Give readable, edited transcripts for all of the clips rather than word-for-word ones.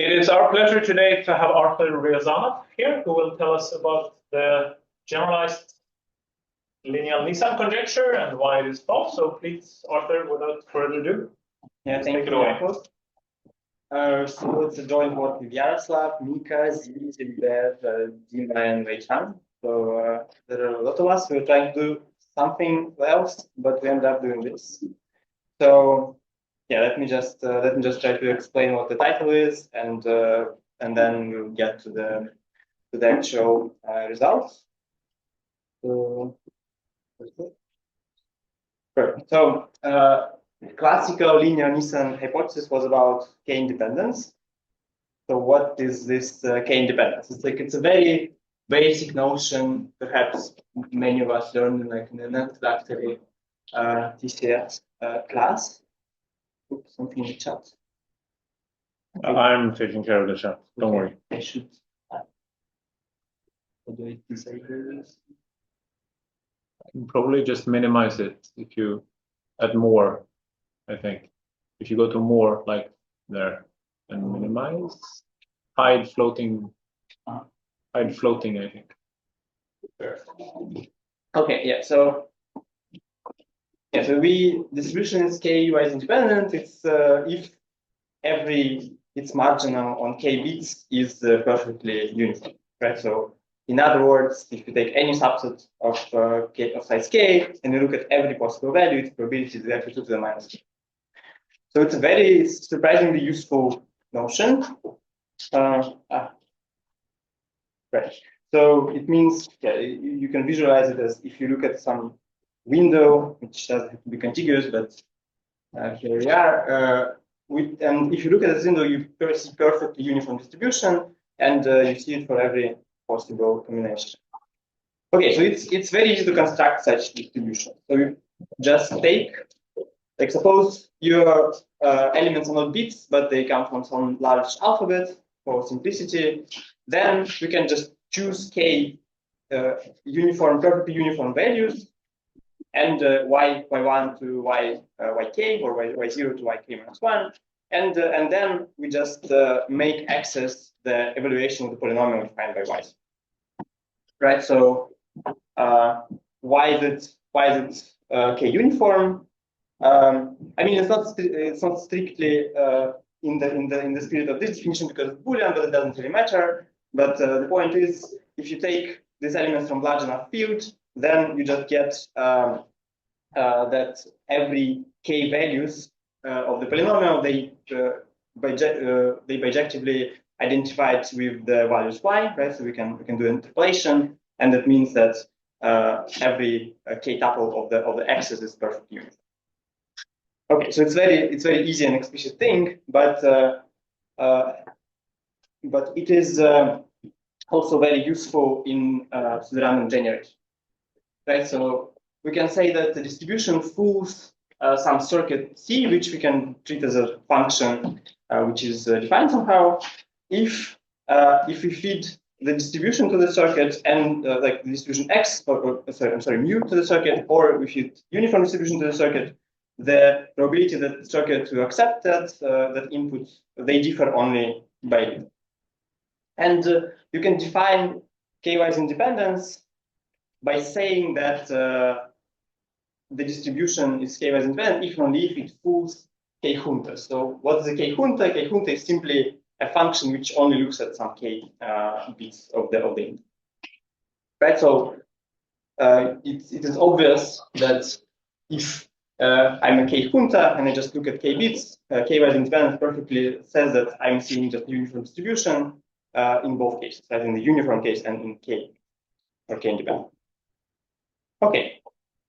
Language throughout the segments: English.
It is our pleasure today to have Artur Riazanov here, who will tell us about the generalized Linial-Nisan conjecture and why it is false. So please, Artur, without further ado, thank take it you, away. So it's a joint work with Yaroslav, Mika, Ziyi, Gilbert, Dmitry, and Weiqiang. So there are a lot of us who are trying to do something else, but we end up doing this. So let me just try to explain what the title is, and then we'll get to the actual results. So classical linear-Nisan hypothesis was about k-independence. So what is this k-independence? It's a very basic notion. Perhaps many of us learned in an introductory TCS class. Oops, something in the chat. I'm taking care of the chat. Don't worry. I should. Do I disable this? Probably just minimize it if you add more. I think if you go to more, like there, and minimize, hide floating. Hide floating, I think. Okay, so distribution is k-wise independent. It's if its marginal on k bits is perfectly uniform, right? So in other words, if you take any subset of size k and you look at every possible value, its probability is exactly 2 to the minus k. So it's a very surprisingly useful notion. Right. So it means you can visualize it as if you look at some window, which doesn't have to be contiguous, but here we are. And if you look at this window, you see perfectly uniform distribution, and you see it for every possible combination. Okay, so it's very easy to construct such distribution. So you just take, like, suppose your elements are not bits, but they come from some large alphabet for simplicity. Then we can just choose k perfectly uniform values, and y1 to yk, or y0 to yk minus 1, and then we just make access the evaluation of the polynomial defined by y. Right. So why is it k uniform? I mean, it's not strictly in the spirit of this definition because it's Boolean, but it doesn't really matter. But the point is, if you take these elements from large enough field, then you just get that every k values of the polynomial they bijectively identified with the values y, right? So we can do interpolation, and that means that every k tuple of the x's is perfectly uniform. Okay, so it's very easy and explicit thing, but it is also very useful in pseudorandom generation, right? So we can say that the distribution fools some circuit C, which we can treat as a function which is defined somehow. If we feed the distribution to the circuit and like the distribution x, mu to the circuit, or we feed uniform distribution to the circuit, the probability that the circuit will accept that input, they differ only by it. And you can define k-wise independence by saying that the distribution is k-wise independent if and only if it fools k-junta. So what is a k-junta? K-junta is simply a function which only looks at some k bits of the input. Right. So it is obvious that if I'm a k-junta and I just look at k bits, k-wise independence perfectly says that I'm seeing just uniform distribution in both cases, right? In the uniform case and in k, or k independent. Okay,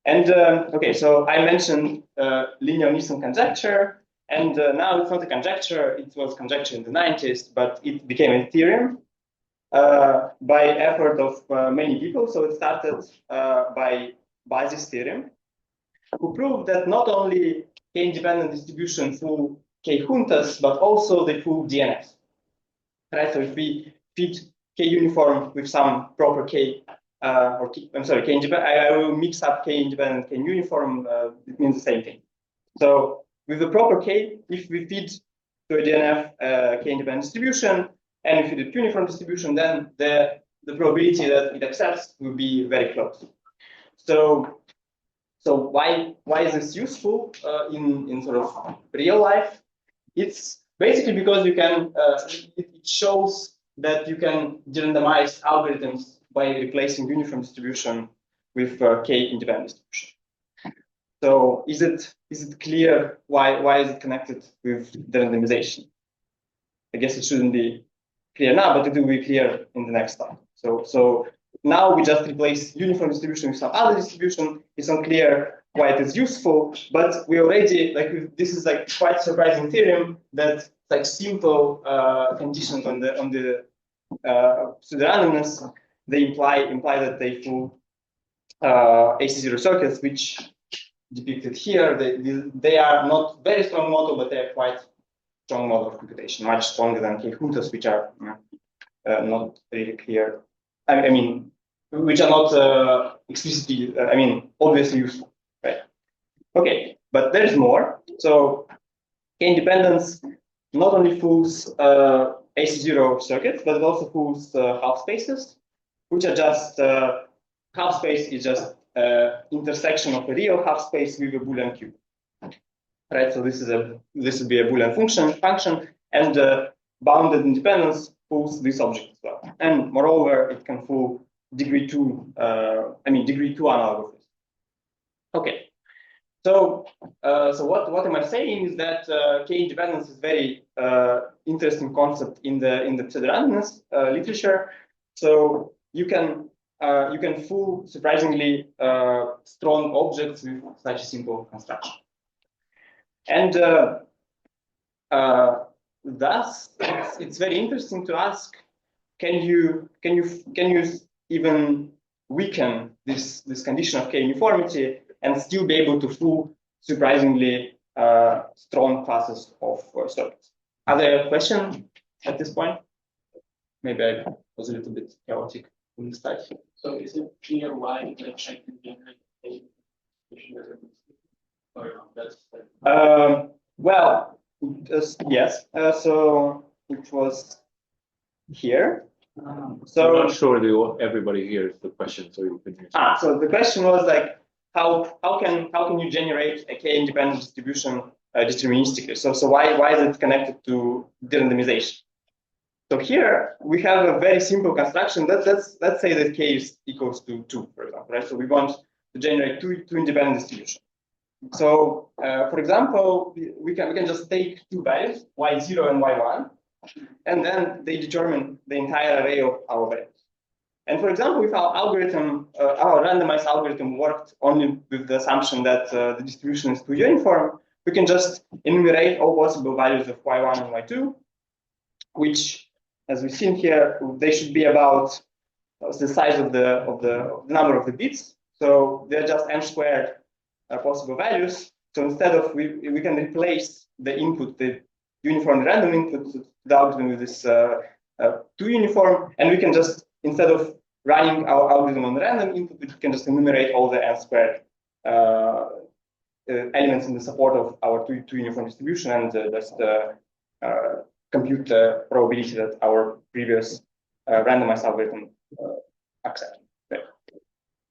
and okay, so I mentioned Lineal-Nisan conjecture, and now it's not a conjecture. It was conjecture in the 90s, but it became a theorem by effort of many people. So it started by Bazzi's theorem, who proved that not only k-independent distribution fool k-juntas, but also they fool DNFs. Right. So if we feed k-uniform with some proper k, k-independent, I will mix up k-independent, k-uniform. It means the same thing. So with the proper k, if we feed to a DNF k-independent distribution, and if you do uniform distribution, then the probability that it accepts will be very close. So why is this useful in sort of real life? It's basically because you can it shows that you can de-randomize algorithms by replacing uniform distribution with k-independent distribution. So is it clear why is it connected with de-randomization? I guess it shouldn't be clear now, but it will be clear in the next slide. So now we just replace uniform distribution with some other distribution. It's unclear why it is useful, but we already this is like quite surprising theorem that like simple conditions on the pseudorandomness, they imply that they fool AC0 circuits, which depicted here. They are not very strong model, but they are quite strong model of computation, much stronger than K-Huntas, which are not really clear. I mean, which are not explicitly, obviously useful, right? Okay, but there's more. So K-independence not only fools AC0 circuits, but it also fools half spaces, which are just half space is just intersection of a real half space with a Boolean cube, right? So this would be a Boolean function, and bounded independence fools this object as well. And moreover, it can fool degree 2 analogous. Okay. So what am I saying is that k-independence is very interesting concept in the pseudorandomness literature. So you can fool surprisingly strong objects with such a simple construction, and thus it's very interesting to ask: can you even weaken this condition of k-uniformity and still be able to fool surprisingly strong classes of circuits? Are there questions at this point? Maybe I was a little bit chaotic in the slide. So is it clear why the check can generate a well, yes. So it was here. So I'm not sure everybody hears the question, so you can use it. So the question was like, how can you generate a k-independent distribution deterministically? So why is it connected to de-randomization? So here we have a very simple construction. Let's say that k is equals to 2, for example, right? So we want to generate two independent distributions. So for example, we can just take two values, y0 and y1, and then they determine the entire array of our values. And for example, if our algorithm, our randomized algorithm worked only with the assumption that the distribution is too uniform, we can just enumerate all possible values of y1 and y2, which, as we've seen here, they should be about the size of the number of the bits. So they're just n squared possible values. So instead of we can replace the input, the uniform random input to the algorithm with this 2 uniform, and we can just, instead of running our algorithm on random input, we can just enumerate all the n squared elements in the support of our two uniform distribution, and just compute the probability that our previous randomized algorithm accepts. Right.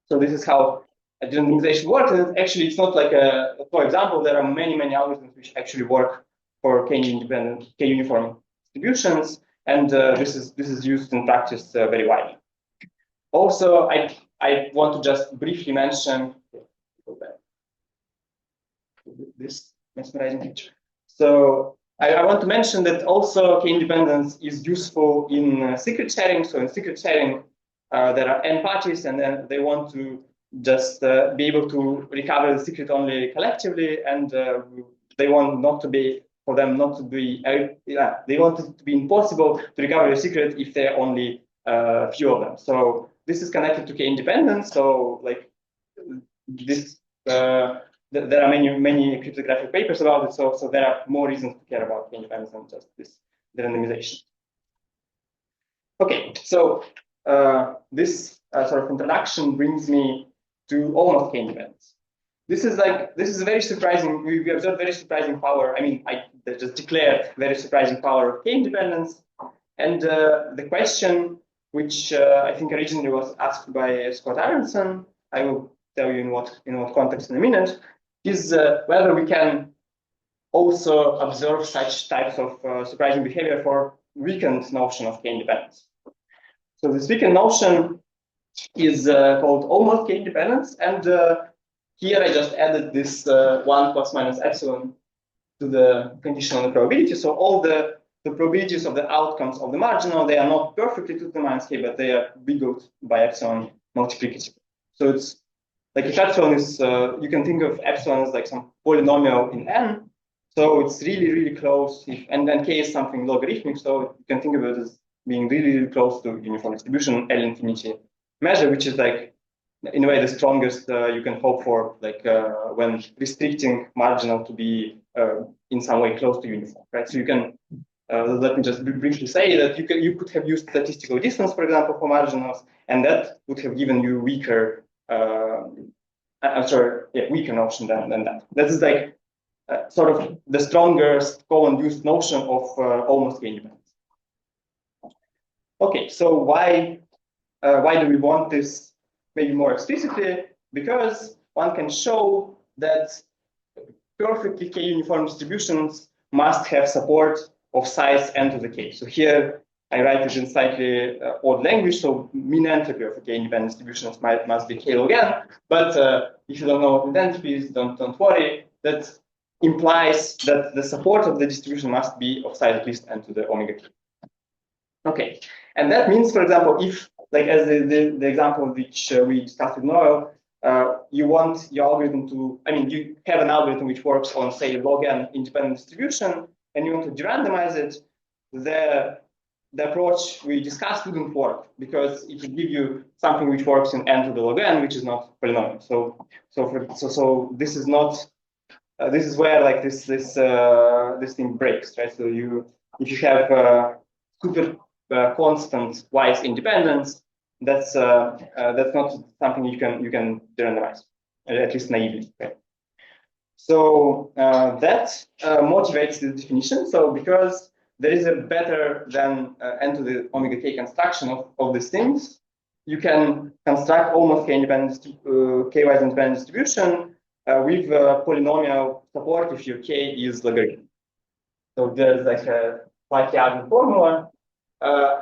So this is how a generalization works. And actually, it's not like for example, there are many algorithms which actually work for k-independent, k-uniform distributions, and this is used in practice very widely. Also, I want to just briefly mention this mesmerizing picture. So I want to mention that also k-independence is useful in secret sharing. So in secret sharing, there are n parties, and then they want to just be able to recover the secret only collectively, and they want not to be, for them not to be, they want it to be impossible to recover the secret if there are only a few of them. So this is connected to k-independence. So like this, there are many cryptographic papers about it. So there are more reasons to care about k-independence than just this randomization. Okay, so this sort of introduction brings me to almost k-independence. this is very surprising. We observed very surprising power. I mean, I just declared very surprising power of k-independence. And the question, which I think originally was asked by Scott Aaronson, I will tell you in what context in a minute, is whether we can also observe such types of surprising behavior for weakened notion of k-independence. So this weakened notion is called almost k-independence, and here I just added this 1 plus minus epsilon to the condition on the probability. So all the probabilities of the outcomes of the marginal, they are not perfectly 2 to the minus k, but they are biggled by epsilon multiplicative. So it's like if epsilon is, you can think of epsilon as like some polynomial in n. So it's really, really close. And then k is something logarithmic. So you can think of it as being really, really close to uniform distribution L infinity measure, which is like, in a way, the strongest you can hope for, like when restricting marginal to be in some way close to uniform, right? So you can, let me just briefly say that you could have used statistical distance, for example, for marginals, and that would have given you weaker, weaker notion than that. That is like sort of the strongest common used notion of almost k-independence. Okay, so why do we want this maybe more explicitly? Because one can show that perfectly k-uniform distributions must have support of size n to the k. So here I write it in slightly odd language. So mean entropy of a k-independent distributions must be k log n. But if you don't know what mean entropy is, don't worry. That implies that the support of the distribution must be of size at least n to the omega k. Okay, and that means, for example, if, like as the example which we discussed with Noel, you want your algorithm to, I mean, you have an algorithm which works on, say, log n independent distribution, and you want to de-randomize it, the approach we discussed wouldn't work because it would give you something which works in n to the log n, which is not polynomial. So this is not, this is where like this thing breaks, right? So if you have super constant wise independence, that's not something you can de-randomize, at least naively. Right? So that motivates the definition. So because there is a better than n to the omega k construction of these things, you can construct almost k-wise independent distribution with polynomial support if your k is logarithmic. So there's like a Weiqiang formula.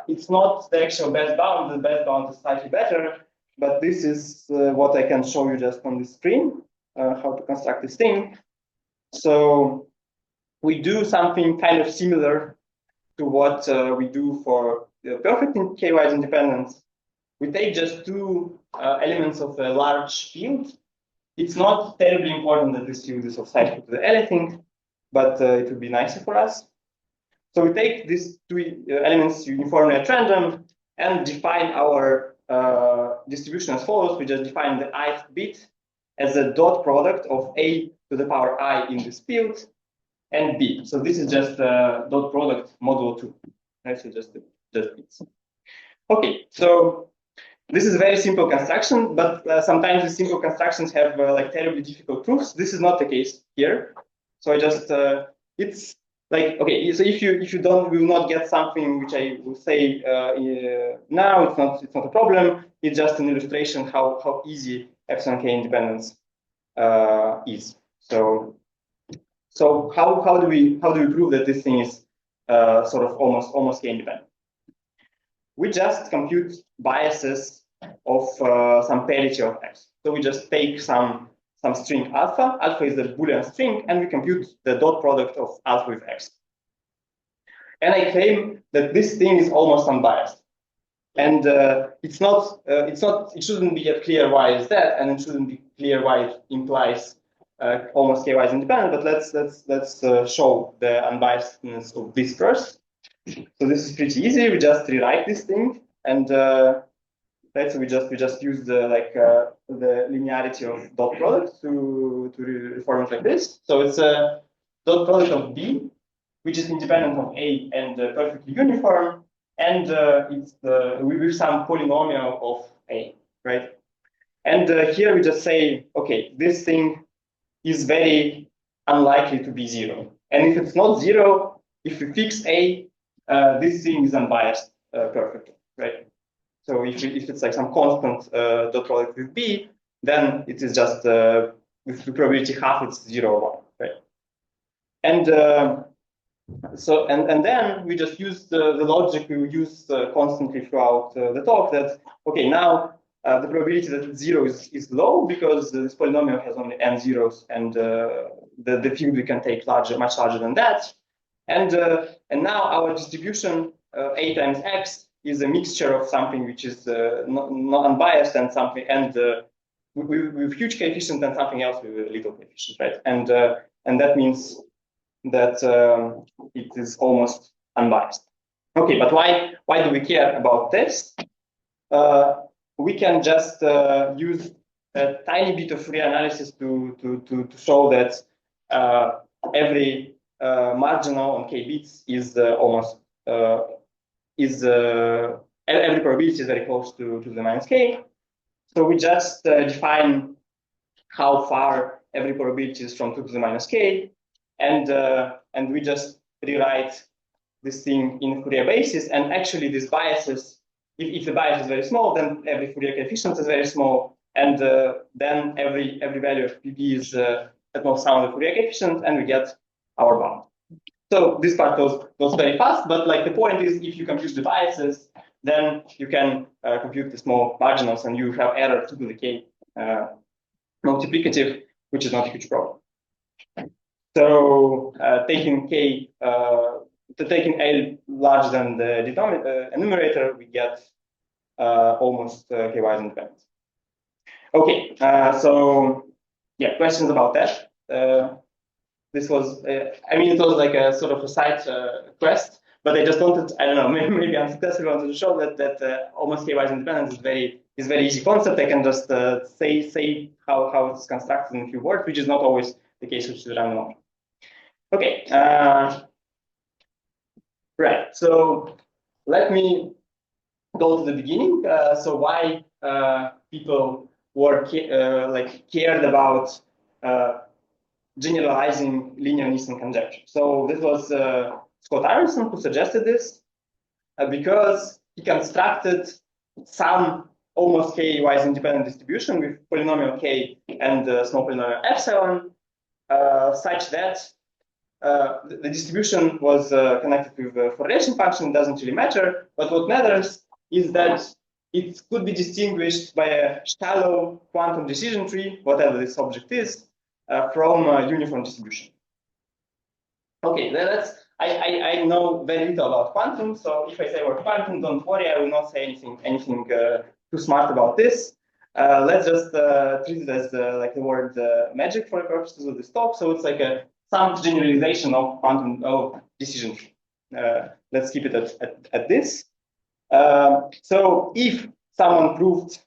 It's not the actual best bound. The best bound is slightly better, but this is what I can show you just on the screen, how to construct this thing. So we do something kind of similar to what we do for the perfect k-wise independence. We take just two elements of a large field. It's not terribly important that this field is of size equal to the anything, but it would be nicer for us. So we take these two elements uniformly at random and define our distribution as follows. We just define the ith bit as a dot product of a to the power I in this field and b. So this is just a dot product modulo 2. Right? So just bits. Okay, so this is a very simple construction, but sometimes the simple constructions have like terribly difficult proofs. This is not the case here. So I just it's like, okay, so if you will not get something which I will say now, it's not a problem. It's just an illustration how easy epsilon k independence is. So how do we prove that this thing is sort of almost k independent? We just compute biases of some parity of x. So we just take some string alpha. Alpha is the Boolean string, and we compute the dot product of alpha with x. And I claim that this thing is almost unbiased. And it shouldn't be yet clear why is that, and it shouldn't be clear why it implies almost k-wise independent. But let's show the unbiasedness of this first. So this is pretty easy. We just rewrite this thing, and right. So we just use the linearity of dot product to reform it like this. So it's a dot product of b, which is independent of a and perfectly uniform, and it's with some polynomial of a, right? And here we just say, okay, this thing is very unlikely to be 0. And if it's not 0, if we fix A, this thing is unbiased perfectly, right? So if it's like some constant dot product with B, then it is just with the probability half, it's 0 or 1, right? And so and then we just use the logic we use constantly throughout the talk that okay, now the probability that it's 0 is low because this polynomial has only n zeros, and the field we can take much larger than that. And now our distribution A times X is a mixture of something which is not unbiased and something with huge coefficient and something else with a little coefficient, right? And that means that it is almost unbiased. Okay, but why do we care about this? We can just use a tiny bit of Fourier analysis to show that every marginal on k bits is almost every probability is very close to the minus k. So we just define how far every probability is from 2 to the minus k, and we just rewrite this thing in Fourier basis. And actually, these biases, if the bias is very small, then every Fourier coefficient is very small, and then every value of PP is at most sum of the Fourier coefficient, and we get our bound. So this part goes very fast, but like the point is, if you compute the biases, then you can compute the small marginals, and you have error to the k multiplicative, which is not a huge problem. So taking A larger than the enumerator, we get almost k-wise independence. Okay, so yeah, questions about that? This was, I mean, it was like a sort of a side quest, but I just wanted, I don't know, maybe I'm successfully wanted to show that almost k-wise independence is very easy concept. I can just say how it's constructed in a few words, which is not always the case with the random option. Okay, right. So let me go to the beginning. So why people were cared about generalizing Lineal-Nisan conjecture? So this was Scott Aaronson who suggested this because he constructed some almost k-wise independent distribution with polynomial k and small polynomial epsilon, such that the distribution was connected with a correlation function. It doesn't really matter, but what matters is that it could be distinguished by a shallow quantum decision tree, whatever this object is, from a uniform distribution. Okay, that's I know very little about quantum, so if I say word quantum, don't worry, I will not say anything too smart about this. Let's just treat it as like the word magic for the purposes of this talk. So it's like some generalization of quantum decision tree. Let's keep it at this. So if someone proved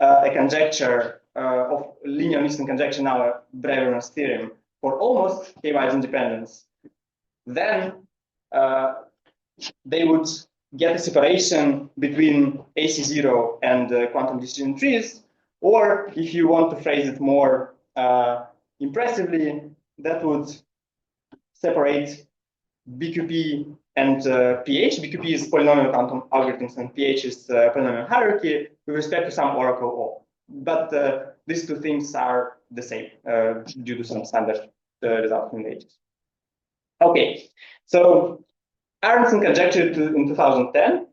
a conjecture of Lineal-Nisan conjecture, now a Brewer's theorem, for almost k-wise independence, then they would get a separation between AC0 and quantum decision trees, or if you want to phrase it more impressively, that would separate BQP and PH. BQP is polynomial quantum algorithms, and PH is polynomial hierarchy with respect to some oracle O. But these two things are the same due to some standard result in the ages. Okay, so Aaronson conjectured in 2010,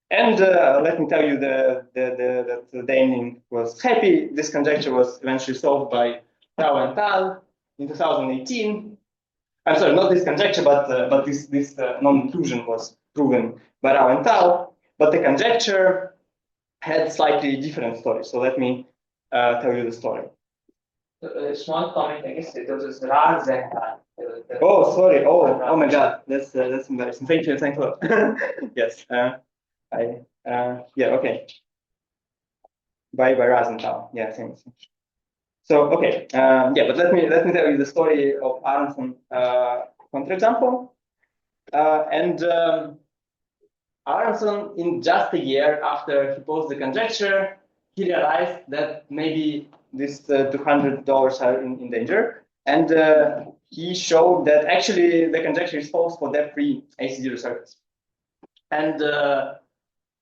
and let me tell you that the naming was happy. This conjecture was eventually solved by Rao and Tal in 2018. I'm sorry, not this conjecture, but this non-inclusion was proven by Rao and Tal. But the conjecture had slightly different story. So let me tell you the story. Small comment, I guess it was Riazanov. Oh, sorry. Oh my God, that's embarrassing. Thank you a lot. Yes, yeah, okay. By Riazanov. Yeah, thanks. So okay, yeah, but let me tell you the story of Aaronson counterexample. And Aaronson, in just a year after he posed the conjecture, he realized that maybe this $200 are in danger. And he showed that actually the conjecture is false for depth-free AC0 circuits. And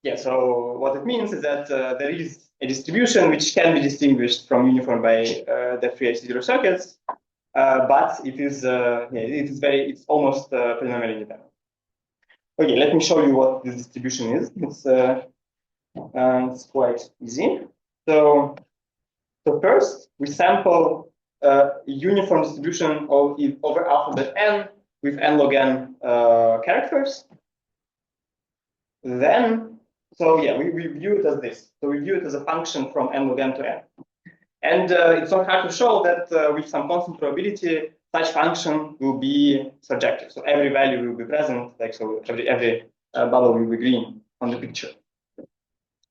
yeah, so what it means is that there is a distribution which can be distinguished from uniform by depth-free AC0 circuits, but it is it's almost polynomially independent. Okay, let me show you what this distribution is. It's quite easy. So first we sample a uniform distribution over alphabet n with n log n characters. Then, so yeah, we view it as this. So we view it as a function from n log n to n. And it's not hard to show that with some constant probability, such function will be surjective. So every value will be present, like so every bubble will be green on the picture.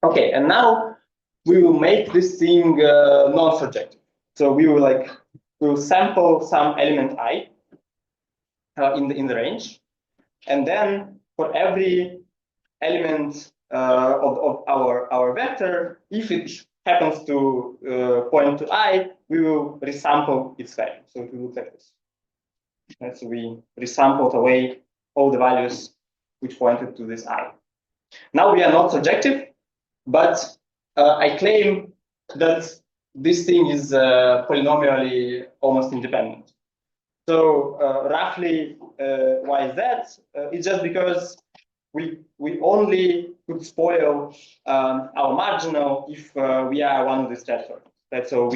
Okay, and now we will make this thing non-surjective. So we will sample some element I in the range, and then for every element of our vector, if it happens to point to I, we will resample its value. So it will look like this. And so we resampled away all the values which pointed to this I. Now we are not surjective, but I claim that this thing is polynomially almost independent. So roughly, why is that? It's just because we only could spoil our marginal if we are one of these red circles. Right? So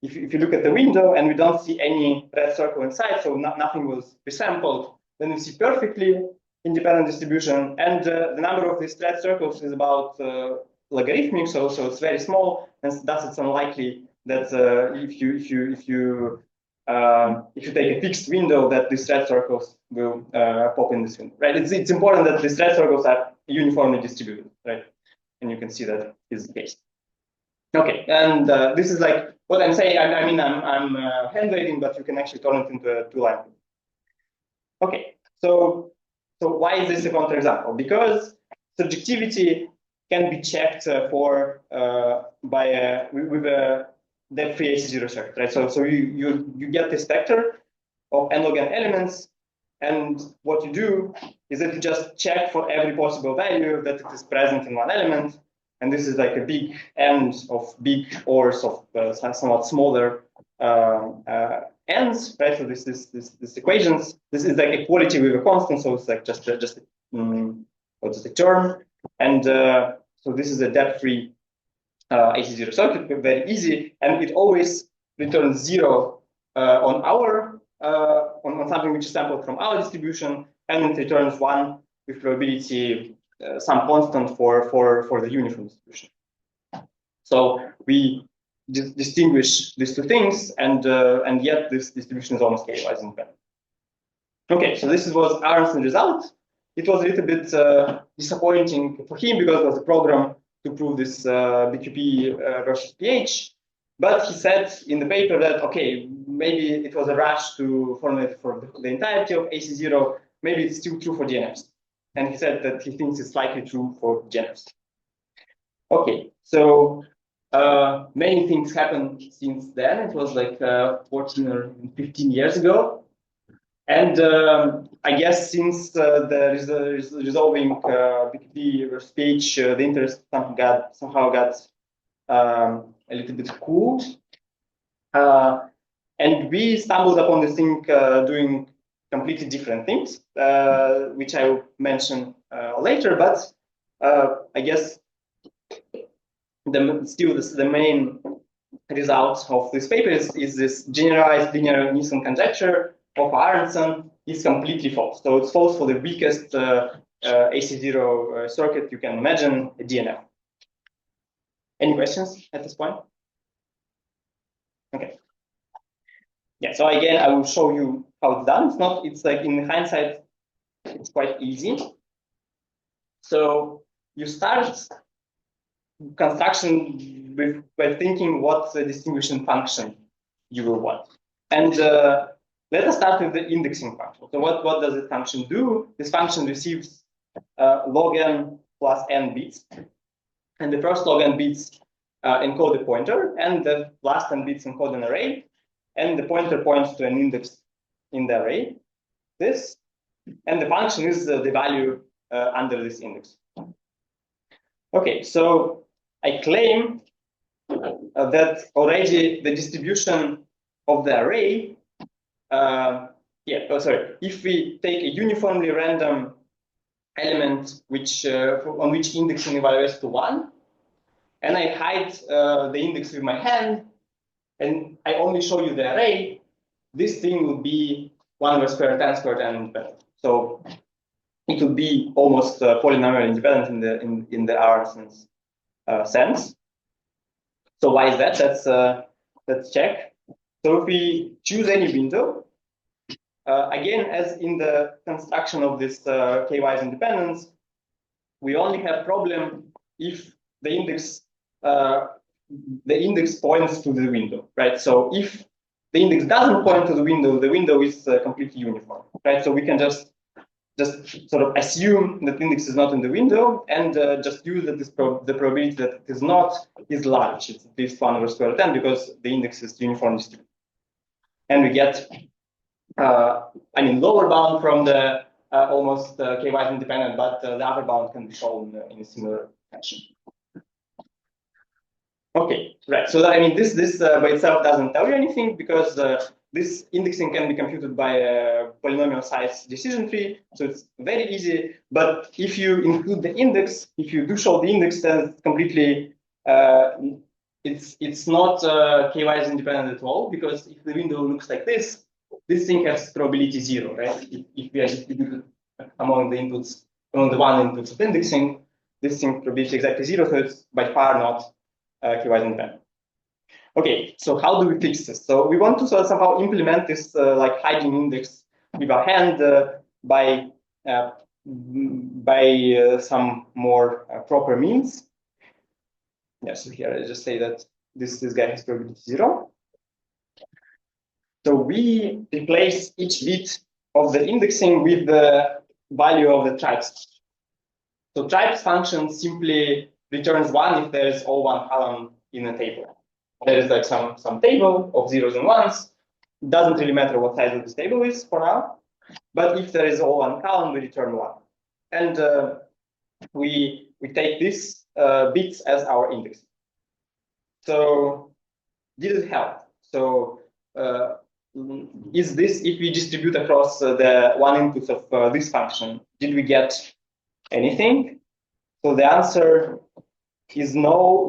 if you look at the window and we don't see any red circle inside, so nothing was resampled, then we see perfectly independent distribution, and the number of these red circles is about logarithmic, so it's very small, and thus it's unlikely that if you take a fixed window, that these red circles will pop in this window, right? It's important that these red circles are uniformly distributed, right? And you can see that is the case. Okay, and this is like what I'm saying. I mean, I'm hand waving, but you can actually turn it into a two-line. Okay, so why is this a counterexample? Because surjectivity can be checked for with a depth-free AC0 circuit, right? So you get this vector of n log n elements, and what you do is that you just check for every possible value that it is present in one element, and this is like a big end of big ORs of somewhat smaller ends, right? So this equations, this is like equality with a constant, so it's like just a term, and so this is a depth-free AC0 circuit, very easy, and it always returns 0 on something which is sampled from our distribution, and it returns 1 with probability some constant for the uniform distribution. So we distinguish these two things, and yet this distribution is almost k-wise independent. Okay, so this was Aaronson's result. It was a little bit disappointing for him because it was a program to prove this BQP versus pH. But he said in the paper that, okay, maybe it was a rush to formulate for the entirety of AC0. Maybe it's still true for DNFs. And he said that he thinks it's likely true for DNFs. Okay, so many things happened since then. It was like 14 or 15 years ago. And I guess since there is resolving BQP versus pH, the interest somehow got a little bit cooled. And we stumbled upon this thing doing completely different things, which I will mention later. But I guess the main result of this paper is this generalized Lineal-Nisan conjecture of Aaronson is completely false. So it's false for the weakest AC0 circuit you can imagine, a DNF. Any questions at this point? Okay. Yeah, so again, I will show you how it's done. It's like in hindsight, it's quite easy. So you start construction by thinking what's the distinguishing function you will want. And let us start with the indexing function. So what does this function do? This function receives log n plus n bits. And the first log n bits encode a pointer, and the last 10 bits encode an array, and the pointer points to an index in the array, this, and the function is the value under this index. Okay, so I claim that already the distribution of the array, if we take a uniformly random element on which indexing evaluates to 1, and I hide the index with my hand, and I only show you the array, this thing will be 1 over square root n squared n independent. So it will be almost polynomial independent in the Aronson's sense. So why is that? Let's check. So if we choose any window, again, as in the construction of this k-wise independence, we only have problem if the index points to the window, right? So if the index doesn't point to the window is completely uniform, right? So we can just sort of assume that the index is not in the window and just use that the probability that it is not is large. It's at least 1 over square root n because the index is uniformly distributed. And we get, lower bound from the almost k-wise independent, but the upper bound can be shown in a similar fashion. Okay, right. So this by itself doesn't tell you anything because this indexing can be computed by a polynomial size decision tree, so it's very easy. But if you include the index, if you do show the index, then it's completely it's not k-wise independent at all, because if the window looks like this thing has probability 0, right? If we are distributed among the inputs, among the 1 inputs of indexing, this thing probability exactly 0, so it's by far not k-wise independent. Okay, so how do we fix this? So we want to somehow implement this like hiding index with our hand by some more proper means. Yeah, so here I just say that this guy has probability 0. So we replace each bit of the indexing with the value of the tripes. So tripes function simply returns 1 if there is all one column in a table. There is like some table of zeros and ones. It doesn't really matter what size of this table is for now. But if there is all one column, we return 1. And we take these bits as our index. So did it help? So is this, if we distribute across the one inputs of this function, did we get anything? So the answer is no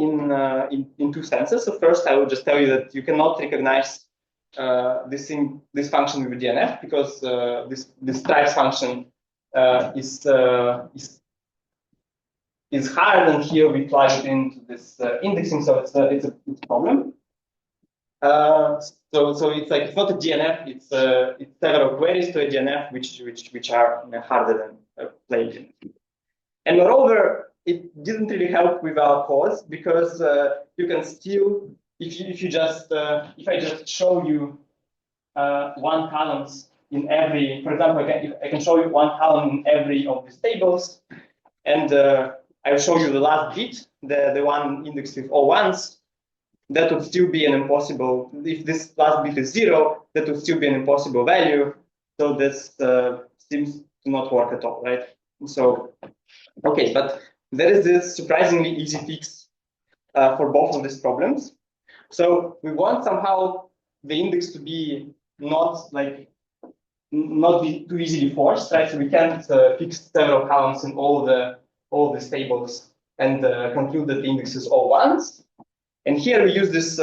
in two senses. So first, I will just tell you that you cannot recognize this function with DNF because this tripes function is higher than here we plug it into this indexing, so it's a problem. So it's like it's not a DNF. It's several queries to a DNF which are harder than plain. And moreover, it didn't really help with our cause because you can still, if I just show you one columns in every, for example, I can show you one column in every of these tables, and I'll show you the last bit, the one indexed with all ones. That would still be an impossible. If this last bit is 0, that would still be an impossible value. So this seems to not work at all, right? So, okay, but there is this surprisingly easy fix for both of these problems. So we want somehow the index to be not be too easily forced, right? So we can't fix several columns in all these tables and conclude that the index is all ones. And here we use this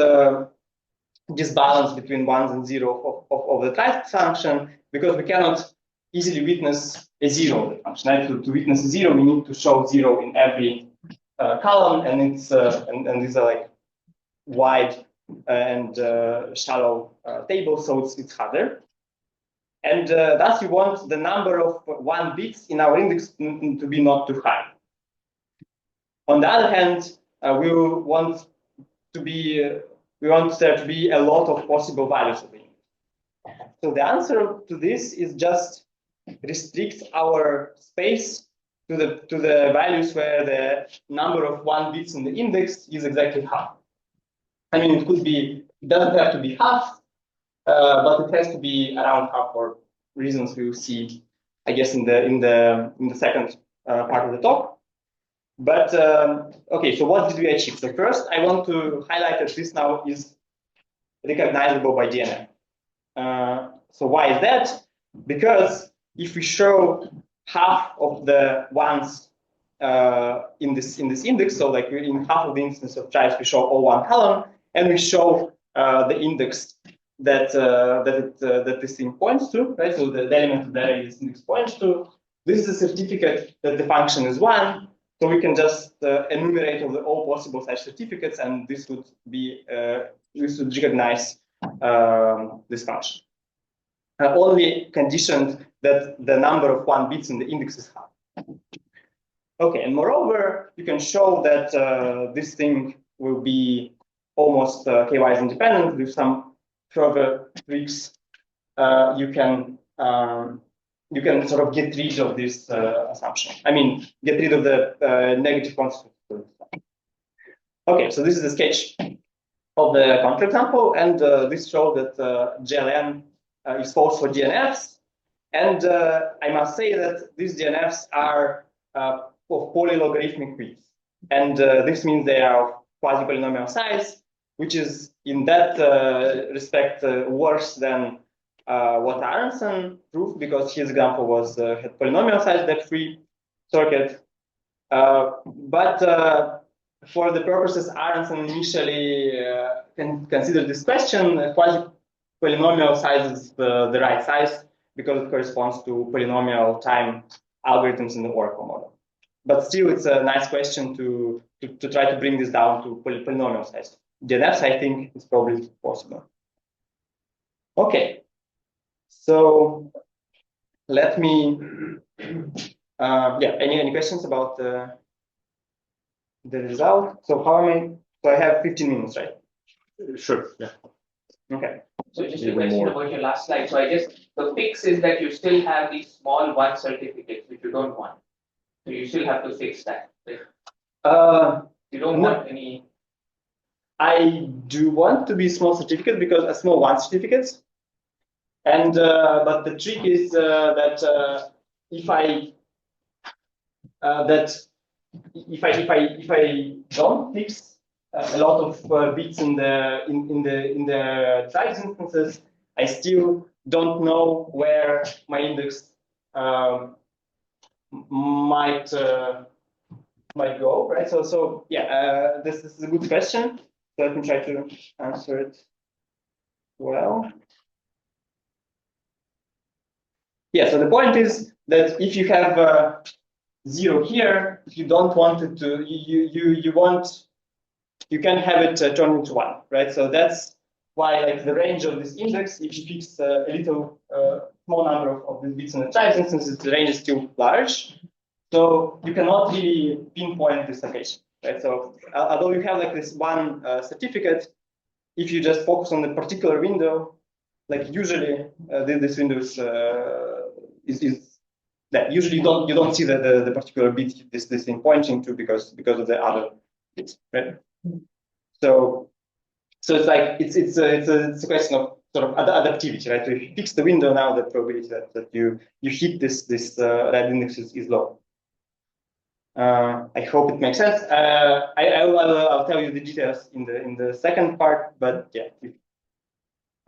balance between ones and 0 of the type function because we cannot easily witness a 0 of the function. Right? To witness a 0, we need to show 0 in every column, and it's and these are like wide and shallow tables, so it's harder. And thus, we want the number of 1 bits in our index to be not too high. On the other hand, we want there to be a lot of possible values of the index. So the answer to this is just restrict our space to the values where the number of 1 bits in the index is exactly half. I mean, it could be, it doesn't have to be half, but it has to be around half for reasons we will see, I guess, in the second part of the talk. But okay, so what did we achieve? So first, I want to highlight that this now is recognizable by DNF. So why is that? Because if we show half of the ones in this index, so like in half of the instance of types, we show all one column, and we show the index that this thing points to, right? So the element of the array this index points to. This is a certificate that the function is one. So we can just enumerate all possible such certificates, and this would be this would recognize this function. Only conditioned that the number of 1 bits in the index is half. Okay, and moreover, you can show that this thing will be almost k-wise independent. With some further tricks, you can sort of get rid of this assumption. I mean, get rid of the negative constant. Okay, so this is a sketch of the counterexample, and this shows that GLN is false for DNFs. And I must say that these DNFs are of polylogarithmic width. And this means they are of quasi-polynomial size, which is in that respect worse than what Aaronson proved, because his example was had polynomial size depth-free circuit. But for the purposes Aaronson initially considered this question, quasi-polynomial size is the right size because it corresponds to polynomial time algorithms in the Oracle model. But still, it's a nice question to try to bring this down to polynomial size. DNFs, I think, it's probably possible. Okay. So let me, any questions about the result? So how many? So I have 15 minutes, right? Sure. Yeah. Okay. So just a question about your last slide. So I guess the fix is that you still have these small one certificates which you don't want. So you still have to fix that. Right? You don't want any. I do want to be small certificate because a small one certificates. And but the trick is that if I don't fix a lot of bits in the tribes instances, I still don't know where my index might go, right? So yeah, this is a good question. So let me try to answer it well. Yeah, so the point is that if you have 0 here, you don't want it to, you can have it turn into 1, right? So that's why, like, the range of this index, if you fix a little small number of these bits in the type instances, the range is still large. So you cannot really pinpoint this location, right? So although you have like this one certificate, if you just focus on the particular window, like usually this window is that usually you don't see the particular bit this thing pointing to because of the other bits, right? So it's like it's a question of sort of adaptivity, right? So if you fix the window now, the probability that you hit this red index is low. I hope it makes sense. I'll tell you the details in the second part, but yeah,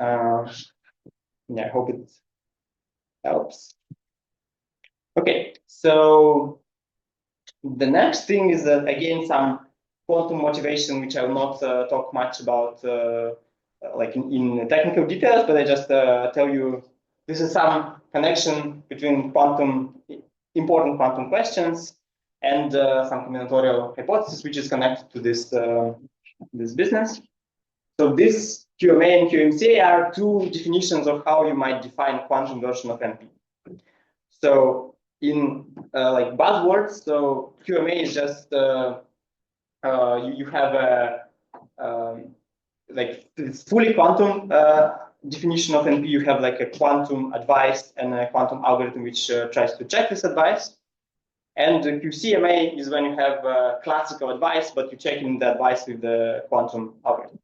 I hope it helps. Okay, so the next thing is that again some quantum motivation, which I will not talk much about like in technical details, but I just tell you this is some connection between important quantum questions and some combinatorial hypothesis, which is connected to this this business. So this QMA and QMCA are two definitions of how you might define quantum version of NP. So in like buzzwords, so QMA is just you have a like it's fully quantum definition of NP. You have like a quantum advice and a quantum algorithm which tries to check this advice. And the QCMA is when you have classical advice, but you check in the advice with the quantum algorithm.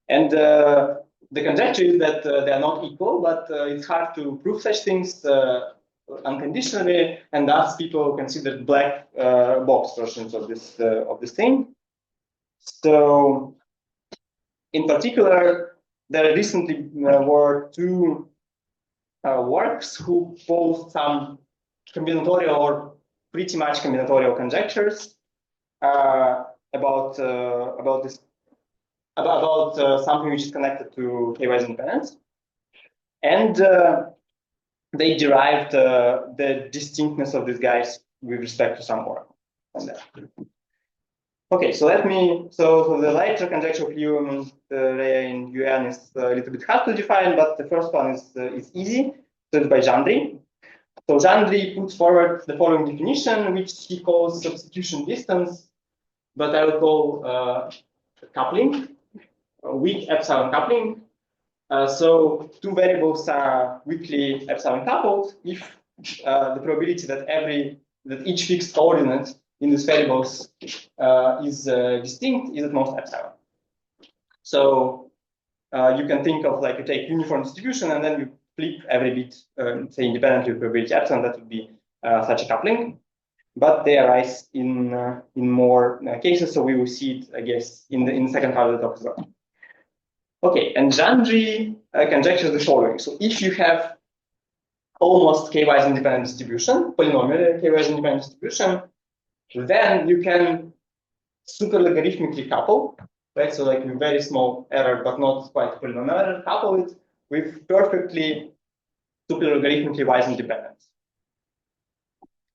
And the conjecture is that they are not equal, but it's hard to prove such things unconditionally, and thus people consider black box versions of this thing. So, in particular, there recently were two works who posed some combinatorial or pretty much combinatorial conjectures about something which is connected to k-wise independence, and they derived the distinctness of these guys with respect to some work on that. Okay, so so the later conjecture of Yuan, in Yuan is a little bit hard to define, but the first one is easy. So it's by Gendre. So Gendre puts forward the following definition, which he calls substitution distance, but I will call coupling, weak epsilon coupling. So two variables are weakly epsilon coupled if the probability that each fixed coordinate in these variables is distinct is at most epsilon. So you can think of like you take uniform distribution and then you flip every bit, say independently with probability epsilon. That would be such a coupling. But they arise in more cases, so we will see it, I guess, in the second part of the talk as well. Okay, and Gendre conjectures the following. So if you have almost k-wise independent distribution, polynomial k-wise independent distribution, then you can super logarithmically couple, right? So like with very small error, but not quite polynomial error, couple it with perfectly super logarithmically wise independence.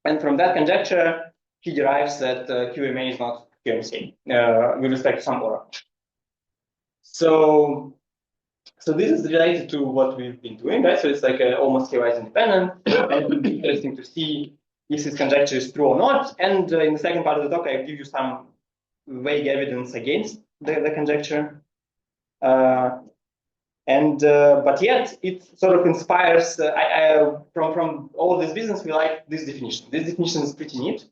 And from that conjecture, he derives that QMA is not QMC with respect to some aura. So this is related to what we've been doing, right? So it's like almost k-wise independent, and it will be interesting to see if this conjecture is true or not. And in the second part of the talk, I give you some vague evidence against the conjecture. But yet it sort of inspires. From all this business, we like this definition. This definition is pretty neat.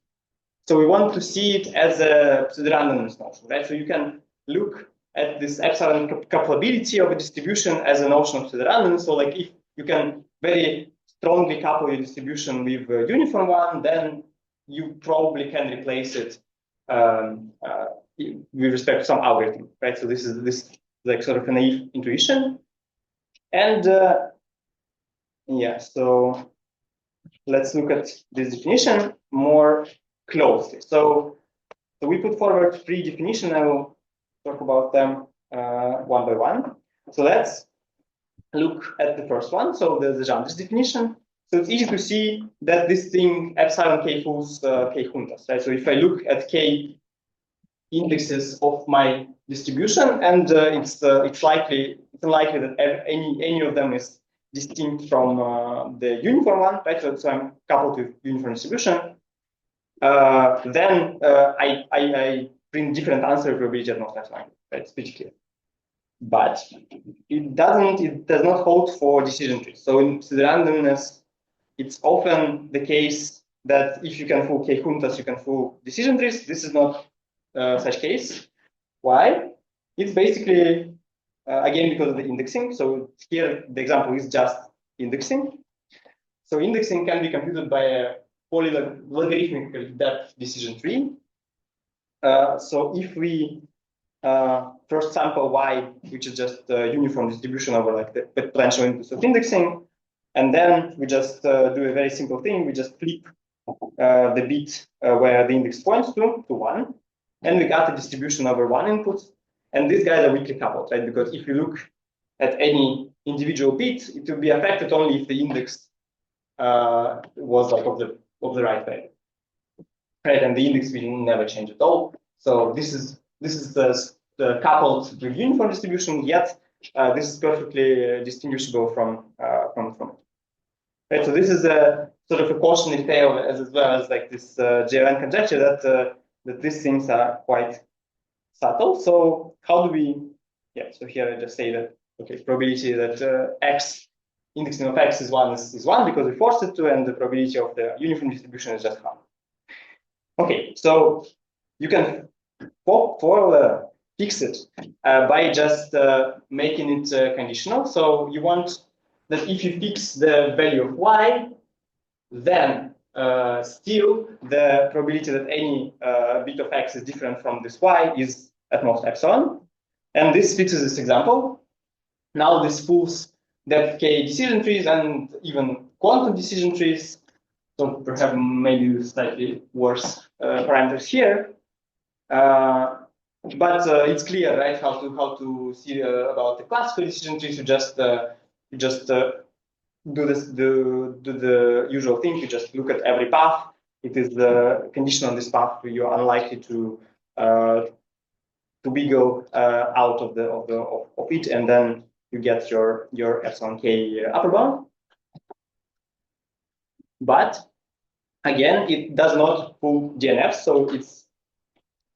So we want to see it as a pseudorandomness notion, right? So you can look at this epsilon couplability of a distribution as a notion of pseudorandomness. So like if you can very strongly couple your distribution with a uniform one, then you probably can replace it with respect to some algorithm, right? So this is like sort of a naive intuition. And yeah, so let's look at this definition more closely. So we put forward three definitions. I will talk about them one by one. So let's look at the first one. So the Gendre's definition. So it's easy to see that this thing epsilon k fools k juntas, right? So if I look at k indexes of my distribution, and it's unlikely that any of them is distinct from the uniform one, right? So I'm coupled with uniform distribution. Then I bring different answer probability at most epsilon, right? It's pretty clear. But it does not hold for decision trees. So in pseudorandomness, it's often the case that if you can fool k juntas, you can fool decision trees. This is not such case. Why? It's basically again because of the indexing. So here the example is just indexing. So indexing can be computed by a polylogarithmical depth decision tree. So if we first sample y, which is just a uniform distribution over like the potential inputs of indexing, and then we just do a very simple thing. We just flip the bit where the index points to 1, and we got a distribution over one input. And these guys are weakly coupled, right? Because if you look at any individual bit, it will be affected only if the index was like of the right value, right? And the index will never change at all. So this is the coupled with uniform distribution. Yet this is perfectly distinguishable from it. Right. So this is a sort of a cautionary tale as well as like this JN conjecture that these things are quite subtle. So how do we? Yeah. So here I just say that okay, probability that x indexing of x is one because we forced it to, and the probability of the uniform distribution is just half. Okay. So you can for fix it by just making it conditional. So you want that if you fix the value of y, then still the probability that any bit of x is different from this y is at most epsilon. And this fixes this example. Now this fools depth k decision trees and even quantum decision trees. So perhaps maybe slightly worse parameters here. But it's clear, right, how to see about the classical decision trees. You just do the usual thing. You just look at every path. It is the condition on this path. You are unlikely to wiggle out of it, and then you get your epsilon k upper bound. But again, it does not pull DNFs, so it's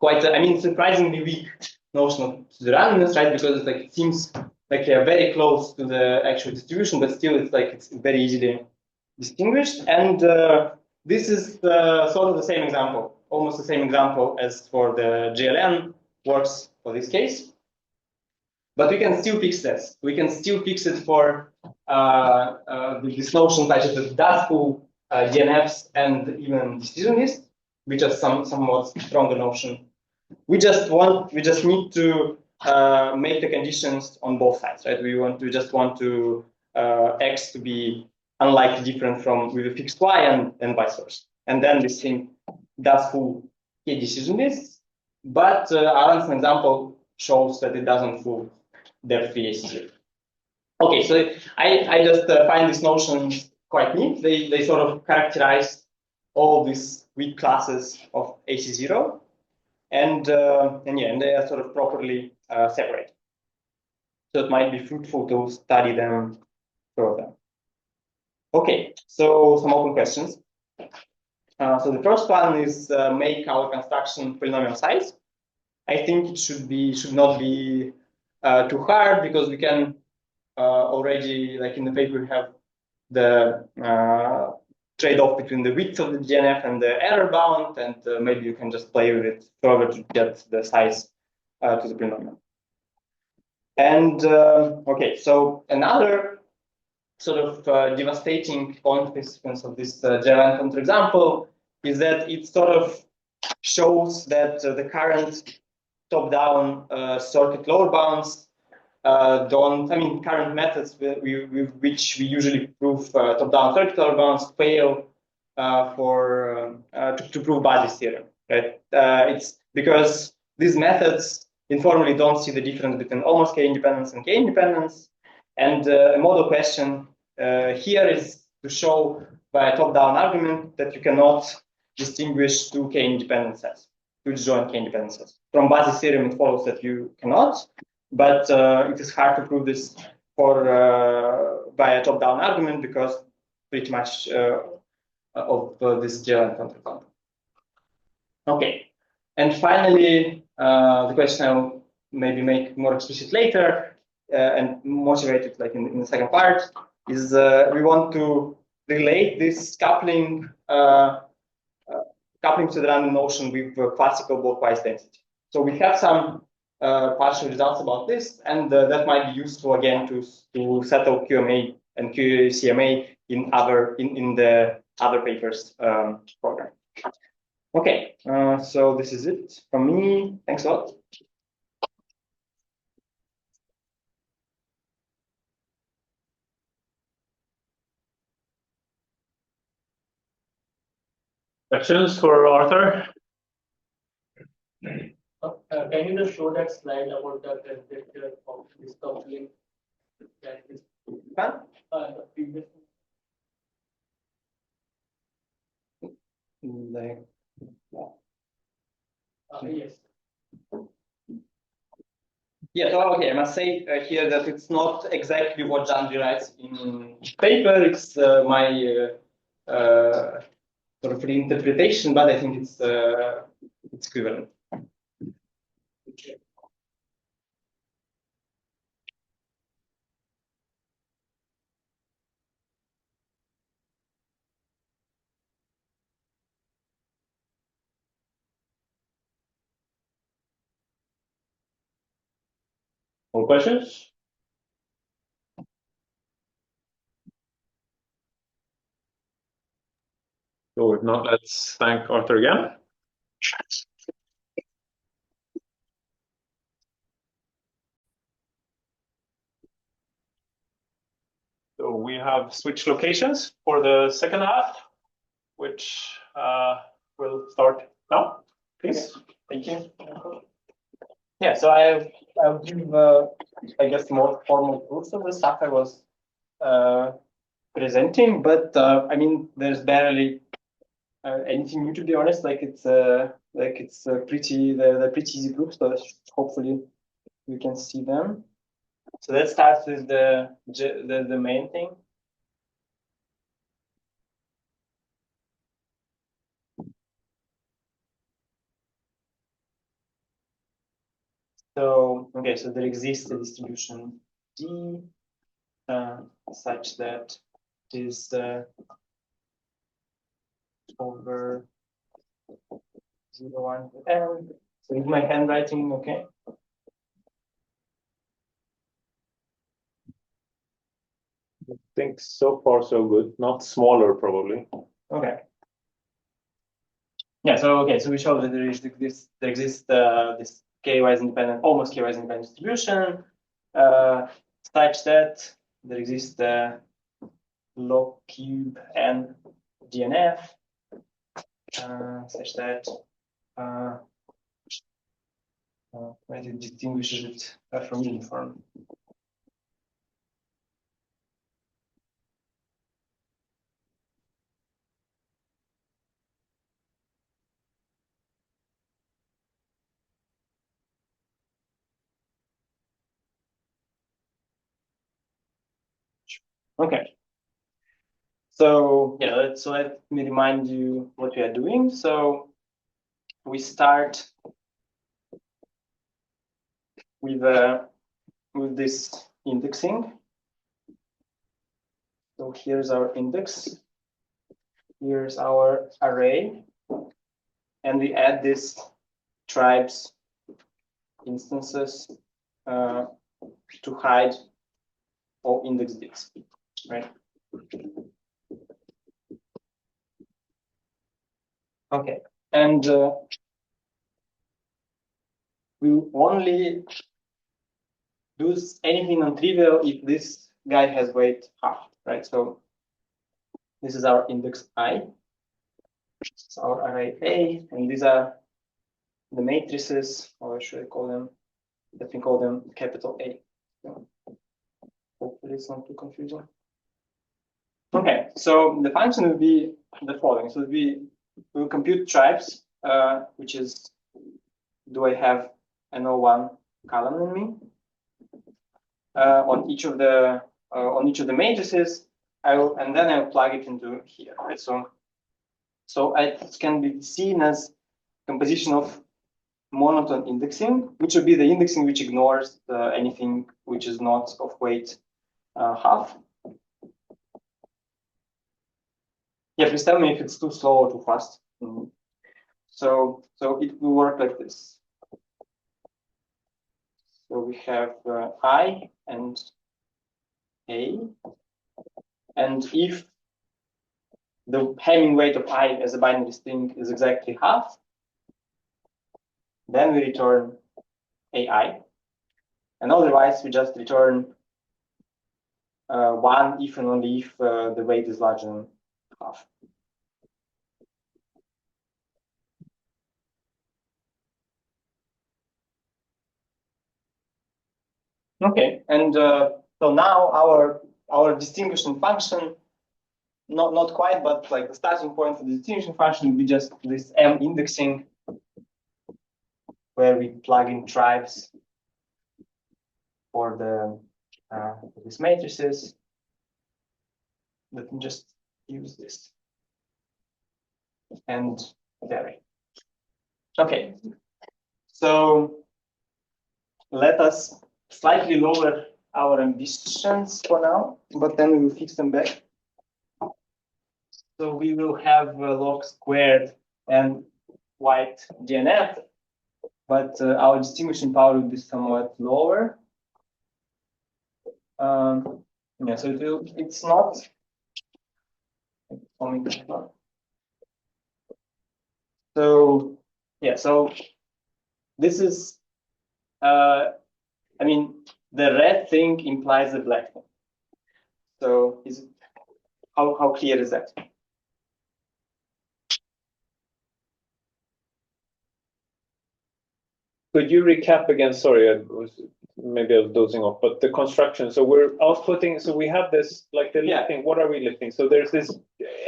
quite surprisingly weak notion of pseudorandomness, right? Because it's like it seems like very close to the actual distribution, but still it's very easily distinguished. And this is sort of the same example, almost the same example as for the GLN works for this case. But we can still fix this. We can still fix it for this notion such as it does pull DNFs and even decision lists, which is somewhat stronger notion. We just need to make the conditions on both sides, right? We just want to x to be unlikely different from with a fixed y and vice versa. And then this thing does pull k decision lists, but Aaronson example shows that it doesn't fool depth ACC. Okay, so I just find these notions quite neat. They sort of characterize all these weak classes of AC0, and they are sort of properly separated. So it might be fruitful to study them further. Okay, so some open questions. So the first one is make our construction polynomial size. I think it should not be too hard, because we can already, like in the paper, we have the trade-off between the width of the DNF and the error bound, and maybe you can just play with it further to get the size to the polynomial. And okay, so another sort of devastating consequence of this GLN counterexample is that it sort of shows that the current top-down circuit lower bounds current methods with which we usually prove top-down circuit lower bounds fail to prove Bazzi's theorem, right? It's because these methods informally don't see the difference between almost k independence and k independence. And a model question here is to show by a top-down argument that you cannot distinguish two k independent sets, two disjoint k independent sets. From Bazzi's theorem, it follows that you cannot, but it is hard to prove this by a top-down argument, because pretty much of this GLN counterexample. Okay, and finally, the question I'll maybe make more explicit later and motivate it like in the second part is we want to relate this coupling to the random notion with classical block-wise density. So we have some partial results about this, and that might be useful again to settle QMA and QCMA in the other papers program. Okay, so this is it from me. Thanks a lot. Questions for Arthur? Can you just show that slide about the conjecture of this coupling? That is the previous. Yes. Yeah, so okay, I must say here that it's not exactly what Dmitry writes in paper. It's my sort of reinterpretation, but I think it's equivalent. Okay. More questions? So if not, let's thank Artur again. So we have switched locations for the second half, which will start now. Please. Thank you. Yeah, so I'll give, I guess, more formal proofs of the stuff I was presenting, but I mean, there's barely anything new, to be honest. Like it's pretty, they're pretty easy proofs, so hopefully we can see them. So let's start with the main thing. So, okay, so there exists a distribution D such that it is over 0, 1, and so is my handwriting okay? I think so far so good. Not smaller, probably. Okay. Yeah. So okay. So we showed that there exists this k-wise independent, almost k-wise independent distribution, such that there exists the log cube and DNF, such that it distinguishes it from uniform. Okay. So yeah, so let me remind you what we are doing. So we start with this indexing. So here's our index. Here's our array, and we add this tribes instances to hide all index bits, right? Okay, and we only do anything non-trivial if this guy has weight half, right? So this is our index I. It's our array A, and these are the matrices, or should I call them? Let me call them capital A. So hopefully it's not too confusing. Okay, so the function will be the following. So we will compute tribes, which is, do I have an O1 column in me? On each of the matrices, and then I'll plug it into here. Right? So it can be seen as composition of monotone indexing, which will be the indexing which ignores anything which is not of weight half. Yeah, please tell me if it's too slow or too fast. So it will work like this. So we have I and A, and if the Hamming weight of I as a binary string is exactly half, then we return AI, and otherwise we just return 1 if and only if the weight is larger than half. Okay, and so now our distinguishing function, not quite, but like the starting point for the distinguishing function would be just this M indexing, where we plug in tribes for these matrices. Let me just use this and vary. Okay, so let us slightly lower our ambitions for now, but then we will fix them back. So we will have log squared and white DNF, but our distinguishing power will be somewhat lower. Yeah, so it's not. So yeah, so this is. I mean, the red thing implies the black thing. So is it, how clear is that? Could you recap again? Sorry, maybe I was dozing off, but the construction. So we're outputting, so we have this, like the lifting, what are we lifting? So there's this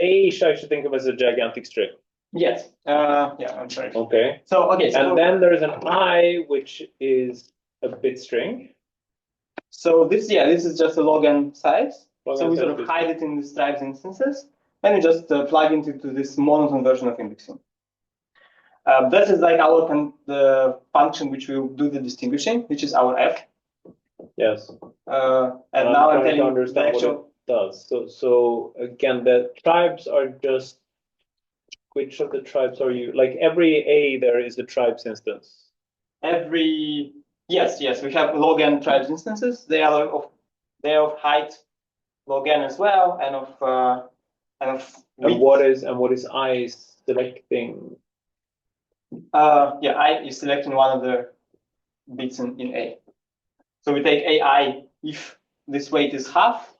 A, I should think of as a gigantic string. Yes. Yeah, I'm sorry. Okay. So, okay. So and then there's an I, which is a bit string. So this is just a log n size. Log so n we size sort of hide it in the stripes instances, and we just plug into this monotone version of indexing. That is like the function which will do the distinguishing, which is our f. Yes. And now I'm telling you the actual what it does. So again, the tribes are just, which of the tribes are you? Like every A there is a tribes instance. Yes, we have log n tribes instances. They are of height log n as well, and of width. And what is I selecting? Yeah, I is selecting one of the bits in A. So we take AI if this weight is half.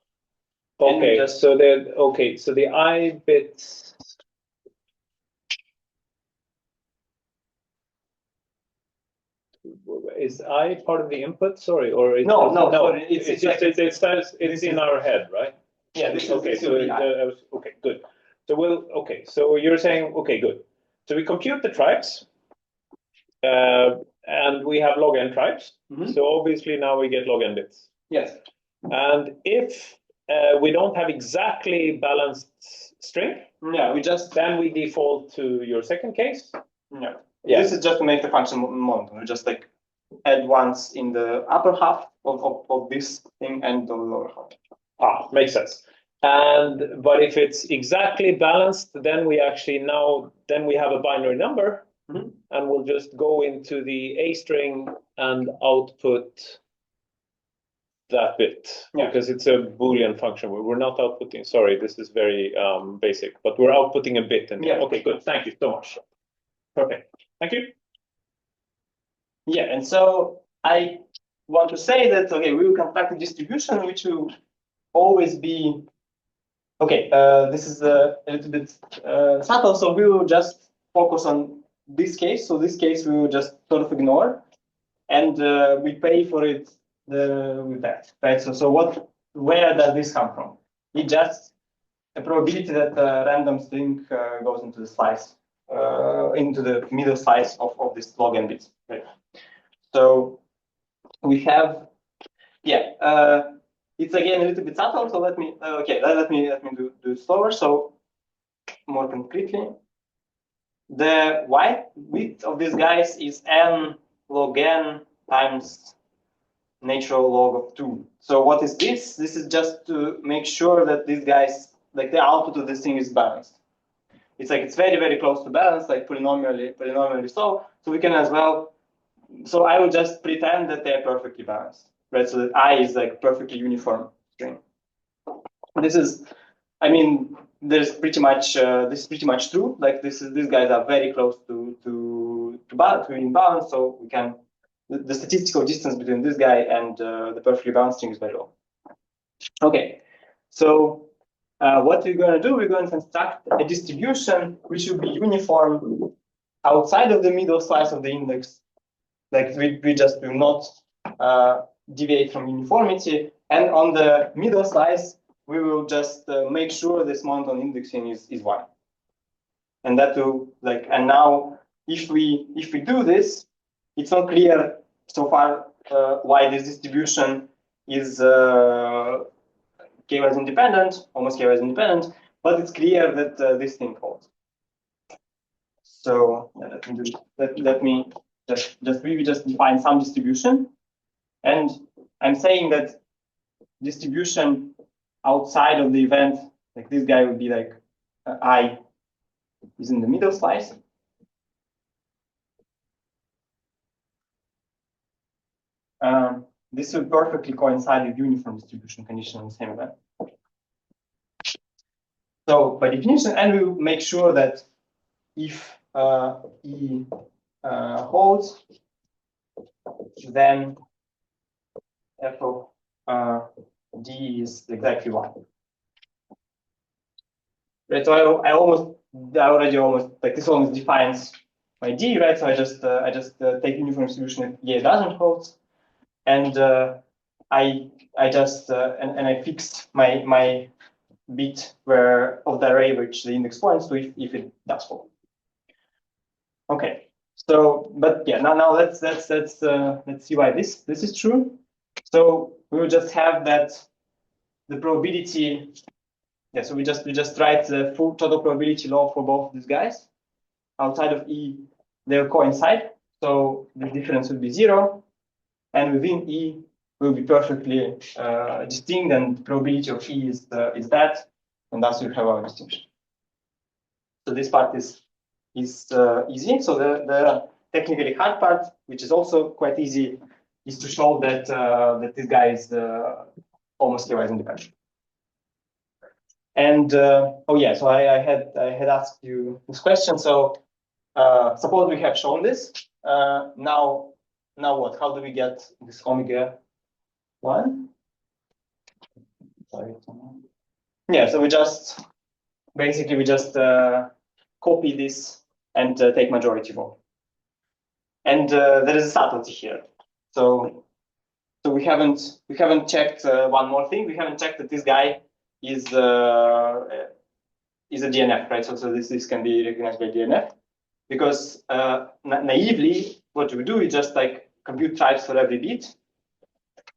Okay, so the I bits. Is I part of the input? Sorry, or is no. Sorry, it's in our head, right? Yeah. This okay. This so okay, good. So you're saying okay, good. So we compute the tribes, and we have log n tribes. Mm-hmm. So obviously now we get log n bits. Yes. And if we don't have exactly balanced string, then we default to your second case. Yeah. This is just to make the function monotone. We just like add ones in the upper half of this thing and the lower half. Makes sense. But if it's exactly balanced, then we actually we have a binary number, mm-hmm. and we'll just go into the A string and output that bit, because it's a Boolean function. We're not outputting. Sorry, this is very basic, but we're outputting a bit. Okay, good. Thank you so much. Perfect. Thank you. Yeah, and so I want to say that we will construct a distribution which will always be this is a little bit subtle, so we will just focus on this case. So this case we will just sort of ignore, and we pay for it with that, right? So where does this come from? It's just a probability that a random string goes into the slice, into the middle slice of this log n bits. Right? So we have, it's again a little bit subtle. So let me do it slower. So more concretely, the width of these guys is n log n times natural log of 2. So what is this? This is just to make sure that these guys, like the output of this thing, is balanced. It's like it's very, very close to balance, like polynomially so. So we can as well. So I will just pretend that they're perfectly balanced, right? So that I is like perfectly uniform string. This is, I mean, there's pretty much this is pretty much true. Like these guys are very close to imbalance, so we can. The statistical distance between this guy and the perfectly balanced string is very low. Okay, so what we're going to do, we're going to construct a distribution which will be uniform outside of the middle slice of the index. Like we just will not deviate from uniformity, and on the middle slice we will just make sure this monotone indexing is 1. And that will and now if we do this, it's not clear so far why this distribution is k-wise independent, almost k-wise independent, but it's clear that this thing holds. So let me just define some distribution, and I'm saying that distribution outside of the event, like this guy would be like I is in the middle slice. this will perfectly coincide with uniform distribution condition in the same event. So by definition, and we will make sure that if E holds, then f of d is exactly 1. Right, so I already almost like this almost defines my d, right? So I just take uniform distribution if E doesn't hold, and I just and I fixed my bit where of the array which the index points to if it does hold. Okay, so but yeah, now let's see why this is true. So we will just have that the probability. Yeah, so we just write the full total probability law for both of these guys. Outside of E, they'll coincide, so the difference will be 0, and within E will be perfectly distinct, and the probability of E is that, and thus we have our distinction. So this part is easy. So the technically hard part, which is also quite easy, is to show that that this guy is almost pairwise independent. And oh yeah, so I had asked you this question. So suppose we have shown this. Now what? How do we get this omega 1? Sorry. Yeah, so we just basically copy this and take majority vote. And there is a subtlety here. So we haven't checked one more thing. We haven't checked that this guy is a DNF, right? So this can be recognized by DNF, because naively what we do is just like compute types for every bit,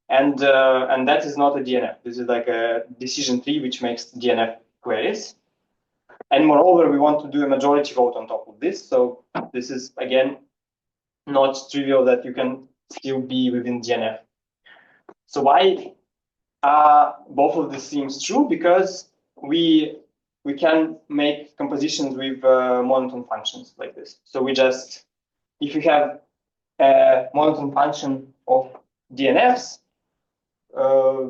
and that is not a DNF. This is like a decision tree which makes DNF queries. And moreover, we want to do a majority vote on top of this. So this is again not trivial that you can still be within DNF. So why both of this seems true? Because we can make compositions with monotone functions like this. So we just, if you have a monotone function of DNFs,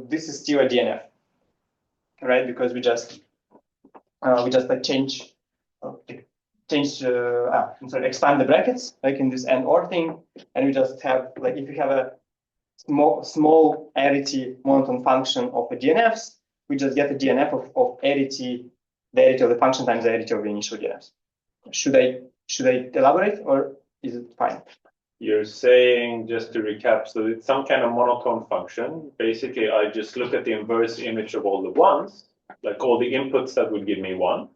this is still a DNF, right? Because we just like expand the brackets like in this and or thing, and we just have like if you have a small arity monotone function of the DNFs, we just get a DNF of arity, the arity of the function times the arity of the initial DNFs. Should I elaborate, or is it fine? You're saying, just to recap, so it's some kind of monotone function. Basically, I just look at the inverse image of all the ones, like all the inputs that would give me 1.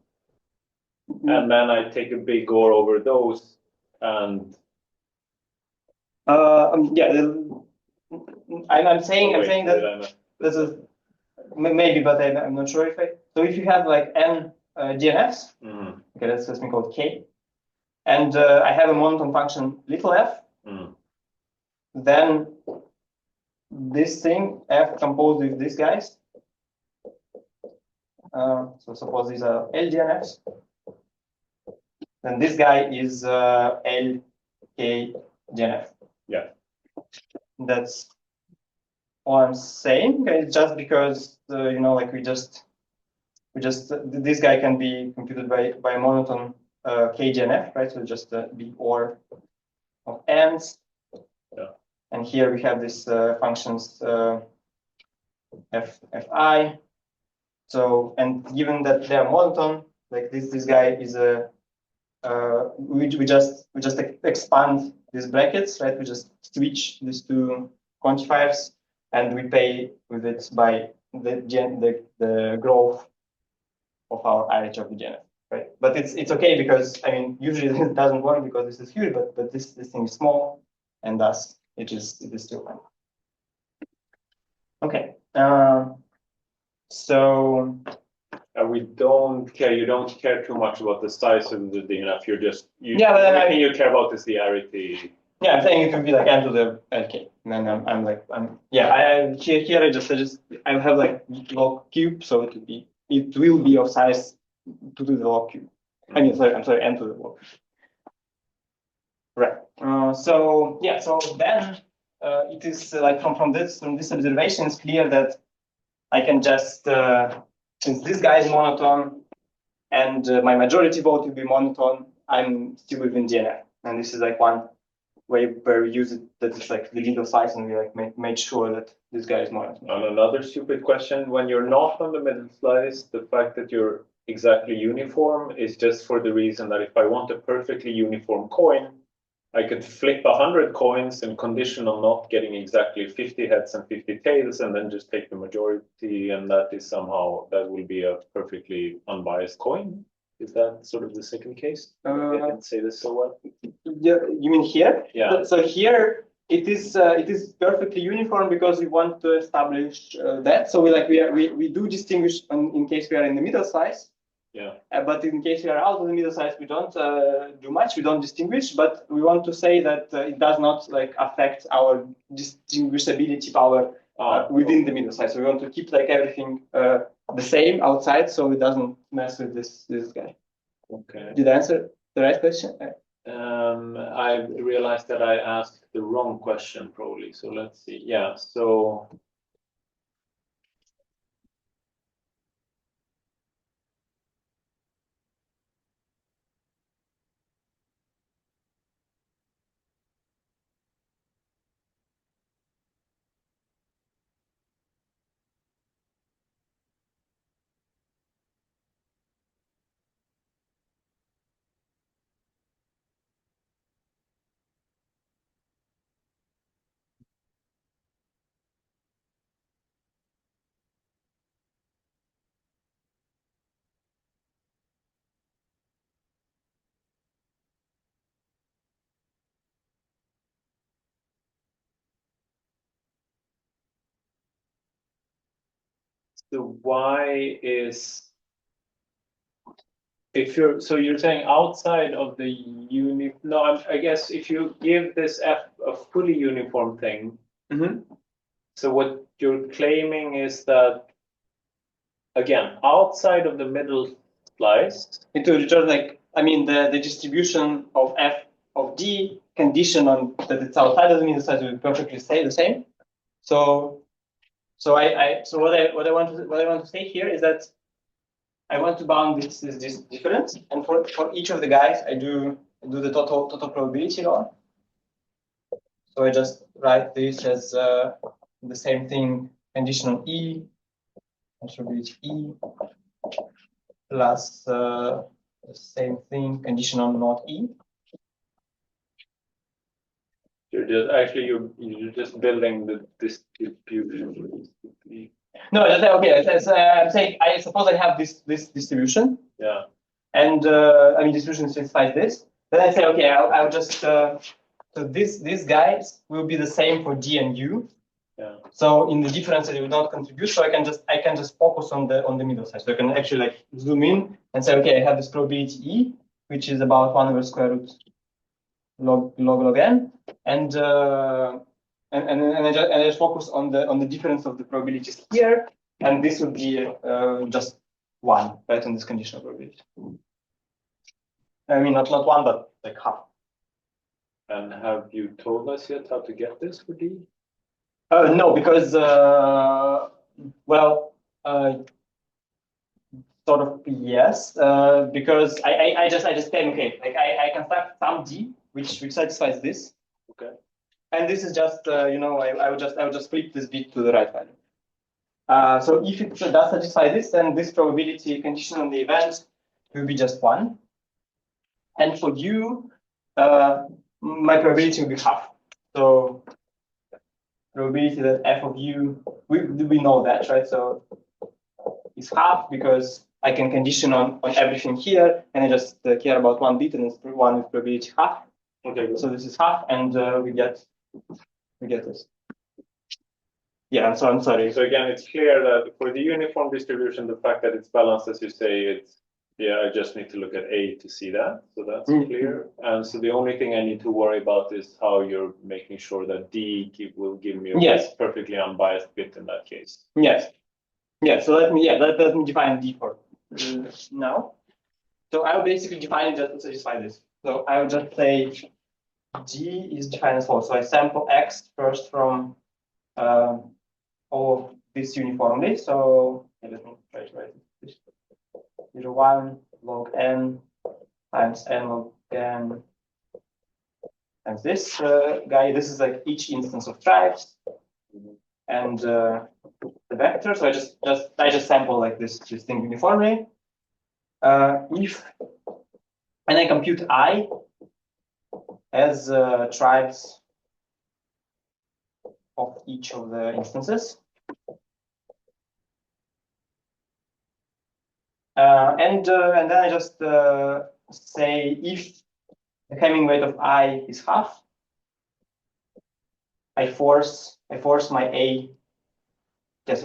And then I take a big OR over those, and yeah, I'm saying that this is maybe, but I'm not sure if I. So if you have like n DNFs, okay, that's something called K, and I have a monotone function little f, then this thing f composed with these guys. So suppose these are L DNFs. Then this guy is L K DNF. Yeah. That's all I'm saying. Okay, just because you know, like we just this guy can be computed by a monotone KDNF, right? So just B OR of ends. Yeah. And here we have these functions Fi. So, and given that they are monotone, like this guy is a we just expand these brackets, right? We just switch these two quantifiers, and we pay with it by the growth of our arity of the DNF, right? But it's okay, because I mean usually it doesn't work because this is huge, but this thing is small, and thus it is still fine. Okay, so. We don't care. You don't care too much about the size of the DNF. You're just you care about is the arity. Yeah, I'm saying it can be like n to the LK. And then here I have like log cube, so it will be of size 2 to the log cube. I mean, I'm sorry, n to the log. Right. So yeah, so then it is like from this observation, it's clear that I can just since this guy is monotone and my majority vote will be monotone, I'm still within DNF, and this is like one way where we use it that is like the legal size, and we like made sure that this guy is monotone. And another stupid question: when you're not on the middle slice, the fact that you're exactly uniform is just for the reason that if I want a perfectly uniform coin, I could flip 100 coins and condition on not getting exactly 50 heads and 50 tails, and then just take the majority, and that is somehow, that will be a perfectly unbiased coin. Is that sort of the second case? I didn't say this so well. Yeah, you mean here? Yeah. So here it is perfectly uniform because we want to establish that. So we do distinguish in case we are in the middle slice. Yeah. But in case we are out of the middle size, we don't do much. We don't distinguish, but we want to say that it does not like affect our distinguishability power within the middle size. So we want to keep like everything the same outside, so it doesn't mess with this guy. Okay. Did I answer the right question? I realized that I asked the wrong question probably. So let's see. Yeah. So. The y is, if you're, so you're saying outside of the no, I guess if you give this f a fully uniform thing, so what you're claiming is that, again, outside of the middle slice, it will return like, I mean, the distribution of f of d condition on that it's outside of the middle size will perfectly stay the same. So what I want to say here is that I want to bound this difference, and for each of the guys I do the total probability law. So I just write this as the same thing, condition on E, probability E, plus the same thing, condition on not E. you're just actually you're just building the distribution. No, okay. I'm saying I suppose I have this distribution. Yeah. And I mean distribution specifies this. Then I say, okay, I'll just so these guys will be the same for D and U. Yeah. So in the difference they will not contribute. So I can just focus on the middle side. So I can actually like zoom in and say, okay, I have this probability E, which is about 1 over square root log n, and I just focus on the difference of the probabilities here, and this would be just 1, right, on this conditional probability. I mean, not 1, but like half. And have you told us yet how to get this for D? No, because sort of yes, because I just say, okay, like I construct some D which satisfies this. Okay. And this is just I would just flip this bit to the right value. So if it does satisfy this, then this probability condition on the event will be just 1. And for U, my probability will be half. So probability that f of U, we know that, right? So it's half because I can condition on everything here, and I just care about one bit, and it's 1 with probability half. Okay. So this is half, and we get this. Yeah, I'm sorry. So again, it's clear that for the uniform distribution, the fact that it's balanced, as you say, it's, yeah, I just need to look at A to see that. So that's clear. And so the only thing I need to worry about is how you're making sure that D will give me a perfectly unbiased bit in that case. Yes. Yeah, so let me define D for now. So I'll basically define it just to satisfy this. So I'll just say D is defined as follows. So I sample X first from all of this uniformly. So let me try to write this. 0, 1 log n times n log n times this guy. This is like each instance of tribes and the vector. So I just sample like this thing uniformly. And I compute I as tribes of each of the instances. And then I just say if the Hamming weight of I is half, I force my A. Yes,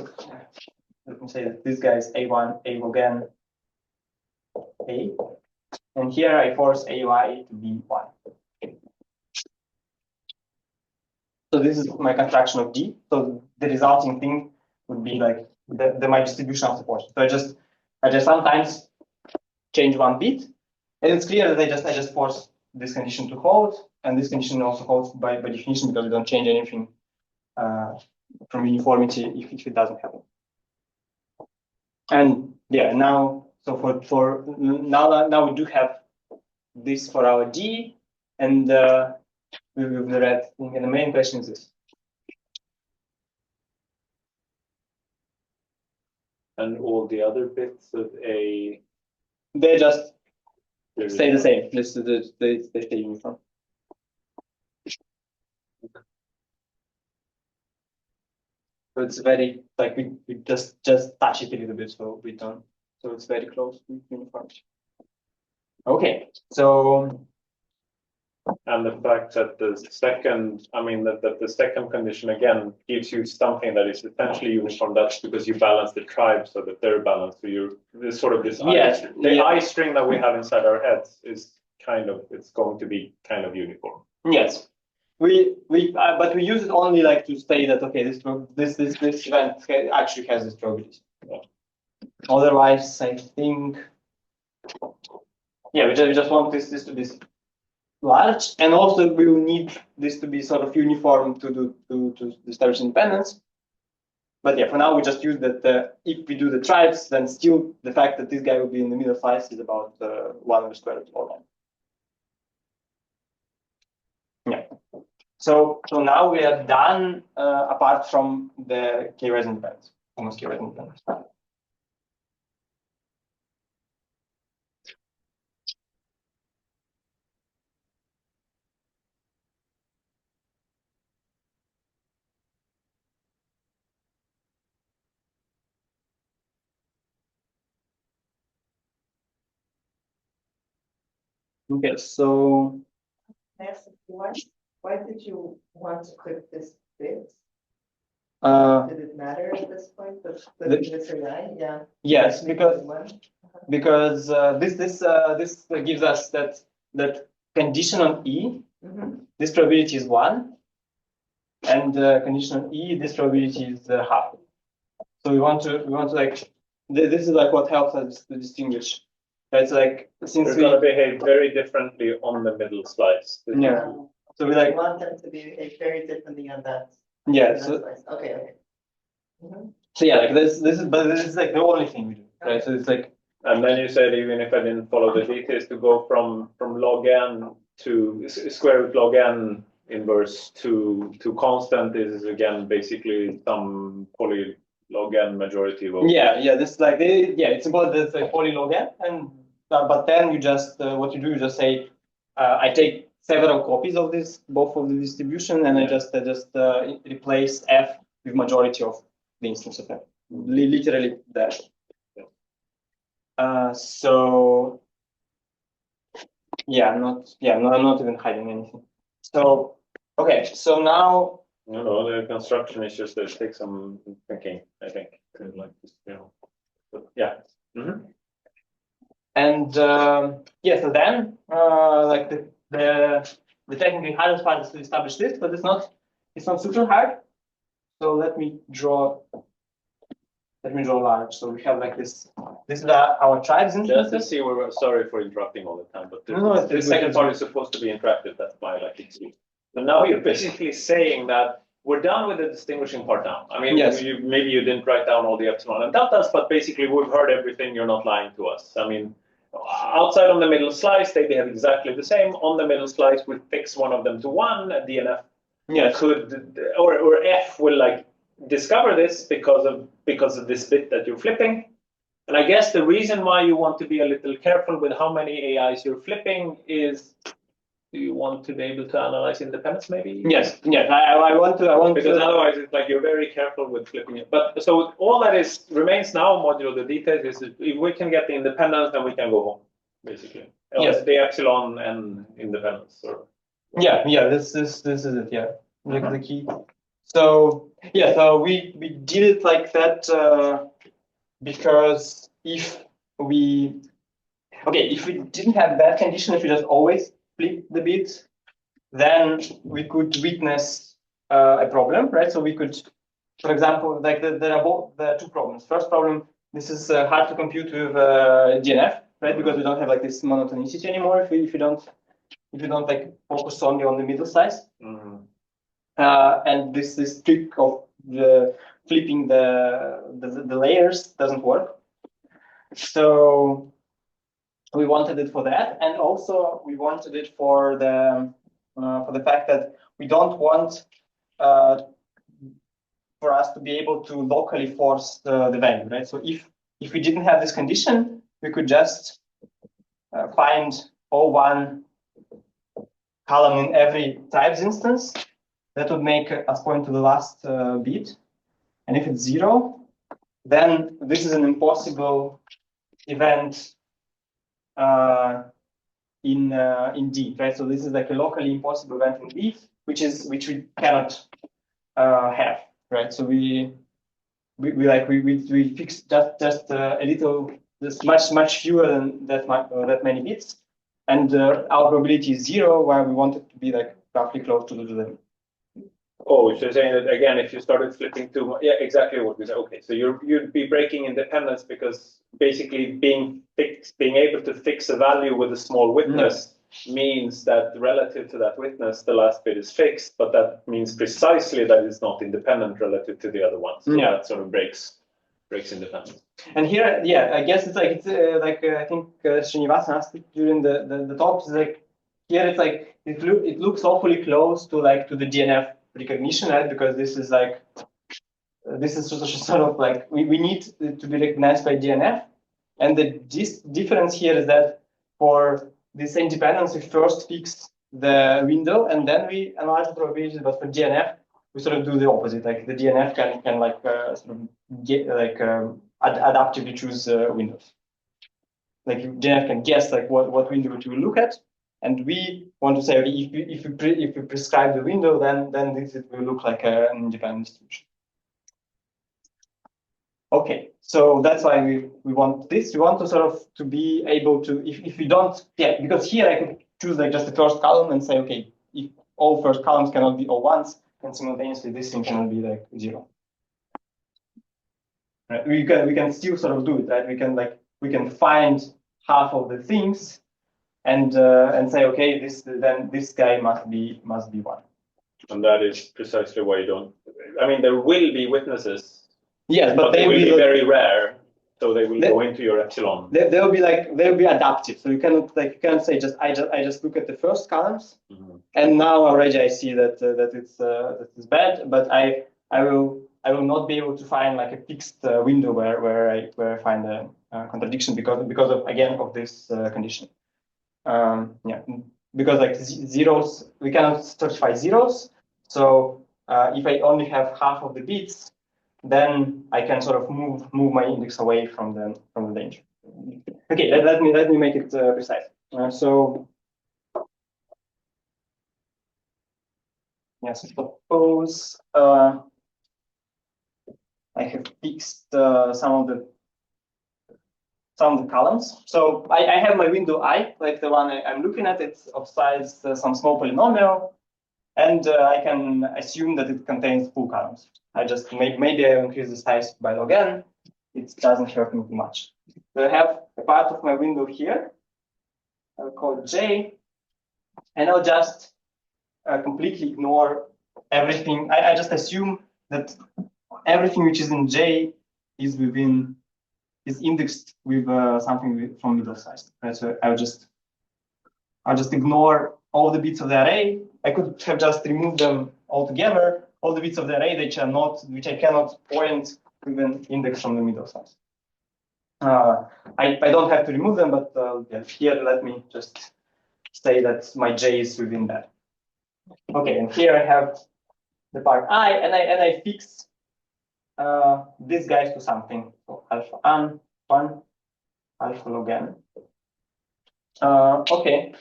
let me say that this guy is A1, A log n, A. And here I force AY to be 1. So this is my construction of D. So the resulting thing would be like my distribution of the portion. So I just sometimes change one bit, and it's clear that I just force this condition to hold, and this condition also holds by definition because we don't change anything from uniformity if it doesn't happen. And yeah, now so for now we do have this for our D, and we will read. And the main question is this. And all the other bits of A, they just stay the same. They stay uniform. So it's very like we just touch it a little bit, so we don't. So it's very close to uniformity. Okay, so. and the fact that the second, I mean that the second condition again gives you something that is essentially uniform. That's because you balance the tribes so that they're balanced. So you're this sort of this yes, I string that we have inside our heads is it's going to be kind of uniform. Yes. But we use it only like to say that okay, this event actually has this probability. Yeah. Otherwise, I think we just want this to be large, and also we will need this to be sort of uniform to establish independence. But yeah, for now we just use that if we do the tribes, then still the fact that this guy will be in the middle slice is about 1 over square root of log n. Yeah. So now we are done apart from the k-res independence, almost k-res independence. Okay, so Can I ask why did you want to click this bit? Did it matter at this point? The this or nine? Yeah. Yes, because this gives us that condition on E, this probability is 1, and condition on E, this probability is half. So we want to like this is like what helps us to distinguish. It's like since we're going to behave very differently on the middle slice. Yeah. So we like want them to behave very differently on that. Yeah. So okay. So yeah, like this is like the only thing we do, right? So it's like. And then you said even if I didn't follow the details, to go from log n to square root log n inverse to constant is again basically some poly log n majority of. Yeah. This like it's about this like poly log n, and but then you just what you do, you just say I take several copies of both of the distribution, and I just replace f with majority of the instance of f, literally that. So I'm not even hiding anything. So okay, so now No, the construction is just that it takes some thinking, I think, like this, But yeah. And so then like the technically hardest part is to establish this, but it's not super hard. So let me draw large. So we have like this This is our tribes Just instances. to see, we're sorry for interrupting all the time, but No, the second part is supposed to be interactive. That's why I like it too. So now you're basically saying that we're done with the distinguishing part now. I mean, Yes. maybe you didn't write down all the epsilon and deltas, but basically we've heard everything. You're not lying to us. I mean, outside on the middle slice, they behave exactly the same. On the middle slice, we fix one of them to 1. A DNF could, or F will like discover this because of this bit that you're flipping. And I guess the reason why you want to be a little careful with how many AIs you're flipping is, do you want to be able to analyze independence maybe? Yes, I want to. Because otherwise it's like you're very careful with flipping it. But so all that remains now, modulo the details, is if we can get the independence, then we can go home, basically. Yes. The epsilon and independence. Or... Yeah, this is it, yeah. The key. So yeah, so we did it like that because if we didn't have that condition, if we just always flip the bits, then we could witness a problem, right? So we could, for example, like there are two problems. First problem, this is hard to compute with DNF, right? Because we don't have like this monotonicity anymore if you don't like focus only on the middle size. Mm-hmm. And this trick of the flipping the layers doesn't work. So we wanted it for that, and also we wanted it for the fact that we don't want for us to be able to locally force the value, right? So if we didn't have this condition, we could just find O1 column in every types instance. That would make us point to the last bit. And if it's 0, then this is an impossible event in D, right? So this is like a locally impossible event in D, which we cannot have, right? So we fixed just a little, just much fewer than that many bits, and our probability is 0, where we want it to be like roughly close to the limit. Oh, so you're saying that again, if you started flipping too much, yeah, exactly what we said. Okay, so you'd be breaking independence because basically being able to fix a value with a small witness means that relative to that witness, the last bit is fixed, but that means precisely that it's not independent relative to the other ones. So that sort of breaks independence. And here, yeah, I guess I think Srinivasan asked it during the talk. It's like here, it's like it looks awfully close to the DNF recognition, right? Because this is sort of like we need to be recognized by DNF, and the difference here is that for this independence we first fix the window and then we analyze the probability, but for DNF we sort of do the opposite. Like the DNF can like sort of get adaptively choose windows. Like DNF can guess like what window to look at. And we want to say, okay, if you prescribe the window, then this will look like an independent distribution. Okay, so that's why we want this. We want to sort of to be able to, if we don't, yeah, because here I could choose like just the first column and say, okay, if all first columns cannot be O1s, then simultaneously this thing cannot be like 0. Right? We can still sort of do it, right? We can find half of the things and say, okay, this guy must be 1. And that is precisely why you don't. I mean, there will be witnesses. Yes, but they will be very rare, so they will go into your epsilon. They'll be adaptive. So you cannot say I just look at the first columns, and now already I see that it's bad, but I will not be able to find like a fixed window where I find a contradiction because of again of this condition. Because like zeros, we cannot specify zeros. So if I only have half of the bits, then I can sort of move my index away from the danger. Okay, let me make it precise. So suppose I have fixed some of the columns. So I have my window I, like the one I'm looking at. It's of size some small polynomial, and I can assume that it contains full columns. I just maybe I increase the size by log n. It doesn't hurt me too much. So I have a part of my window here, I'll call it J, and I'll just completely ignore everything. I just assume that everything which is in J is indexed with something from middle size. Right? So I'll just ignore all the bits of the array. I could have just removed them altogether. All the bits of the array which I cannot point with an index from the middle size. I don't have to remove them, but yeah, here let me just say that my J is within that. Okay, and here I have the part I, and I fix these guys to something. So alpha n, 1, alpha log n. Okay,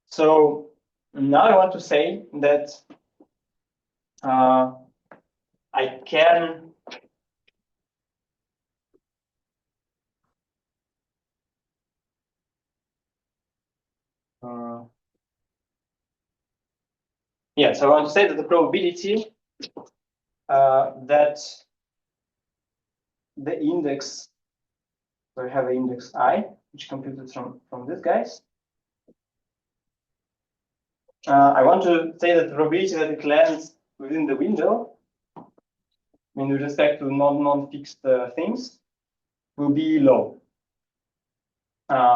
so now I want to say that I can yeah, so I want to say that the probability that the index, so I have an index I, which computed from these guys. I want to say that the probability that it lands within the window, I mean, with respect to non-fixed things, will be low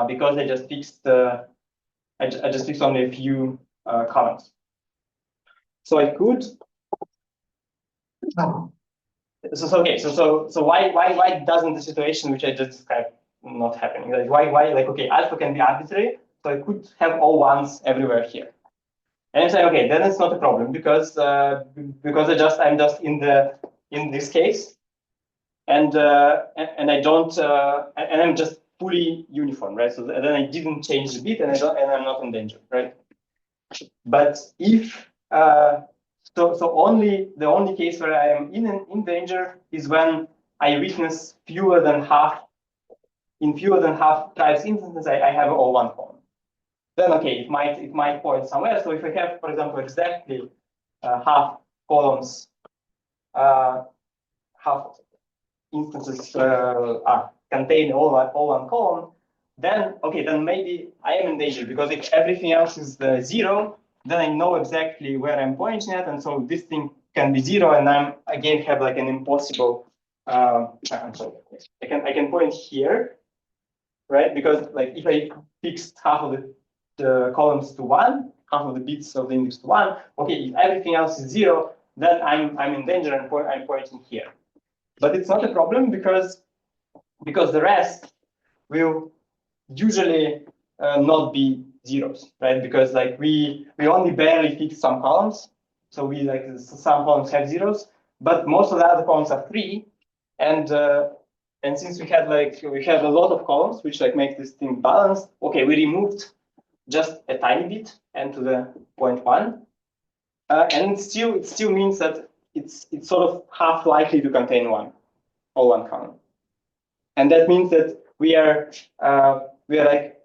because I just fixed only a few columns. So I could. So why doesn't the situation which I just described not happening? Like why like okay, alpha can be arbitrary, so I could have all ones everywhere here. And I say okay, then it's not a problem because I'm just in this case, and I don't and I'm just fully uniform, right? So then I didn't change the bit, and I'm not in danger, right? But if so only the only case where I am in danger is when I witness fewer than half types instances I have all one column. Then okay, it might point somewhere. So if I have, for example, exactly half columns, half instances contain all one column, then okay, then maybe I am in danger because if everything else is 0, then I know exactly where I'm pointing at, and so this thing can be 0, and I'm again have like an impossible. I'm sorry, I can point here, right? Because like if I fixed half of the columns to 1, half of the bits of the index to 1, okay, if everything else is 0, then I'm in danger and I'm pointing here. But it's not a problem because the rest will usually not be zeros, right? Because like we only barely fix some columns, so we like some columns have zeros, but most of the other columns are 3, and since we had a lot of columns which like make this thing balanced, okay, we removed just a tiny bit and to the 0.1, and it still means that it's sort of half likely to contain all one column, and that means that we are like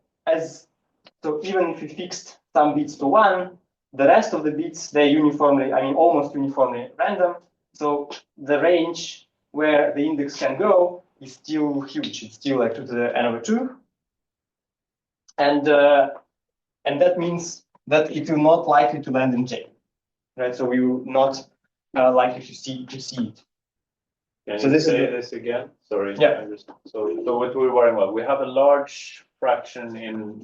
so even if we fixed some bits to 1, the rest of the bits they uniformly, I mean almost uniformly random. So the range where the index can go is still huge. It's still like 2 to the n over 2, and that means that it will not likely to land in J, right? So we will not likely to see it. Can so you this say is this again? Sorry. Yeah. So what we're worrying about, we have a large fraction in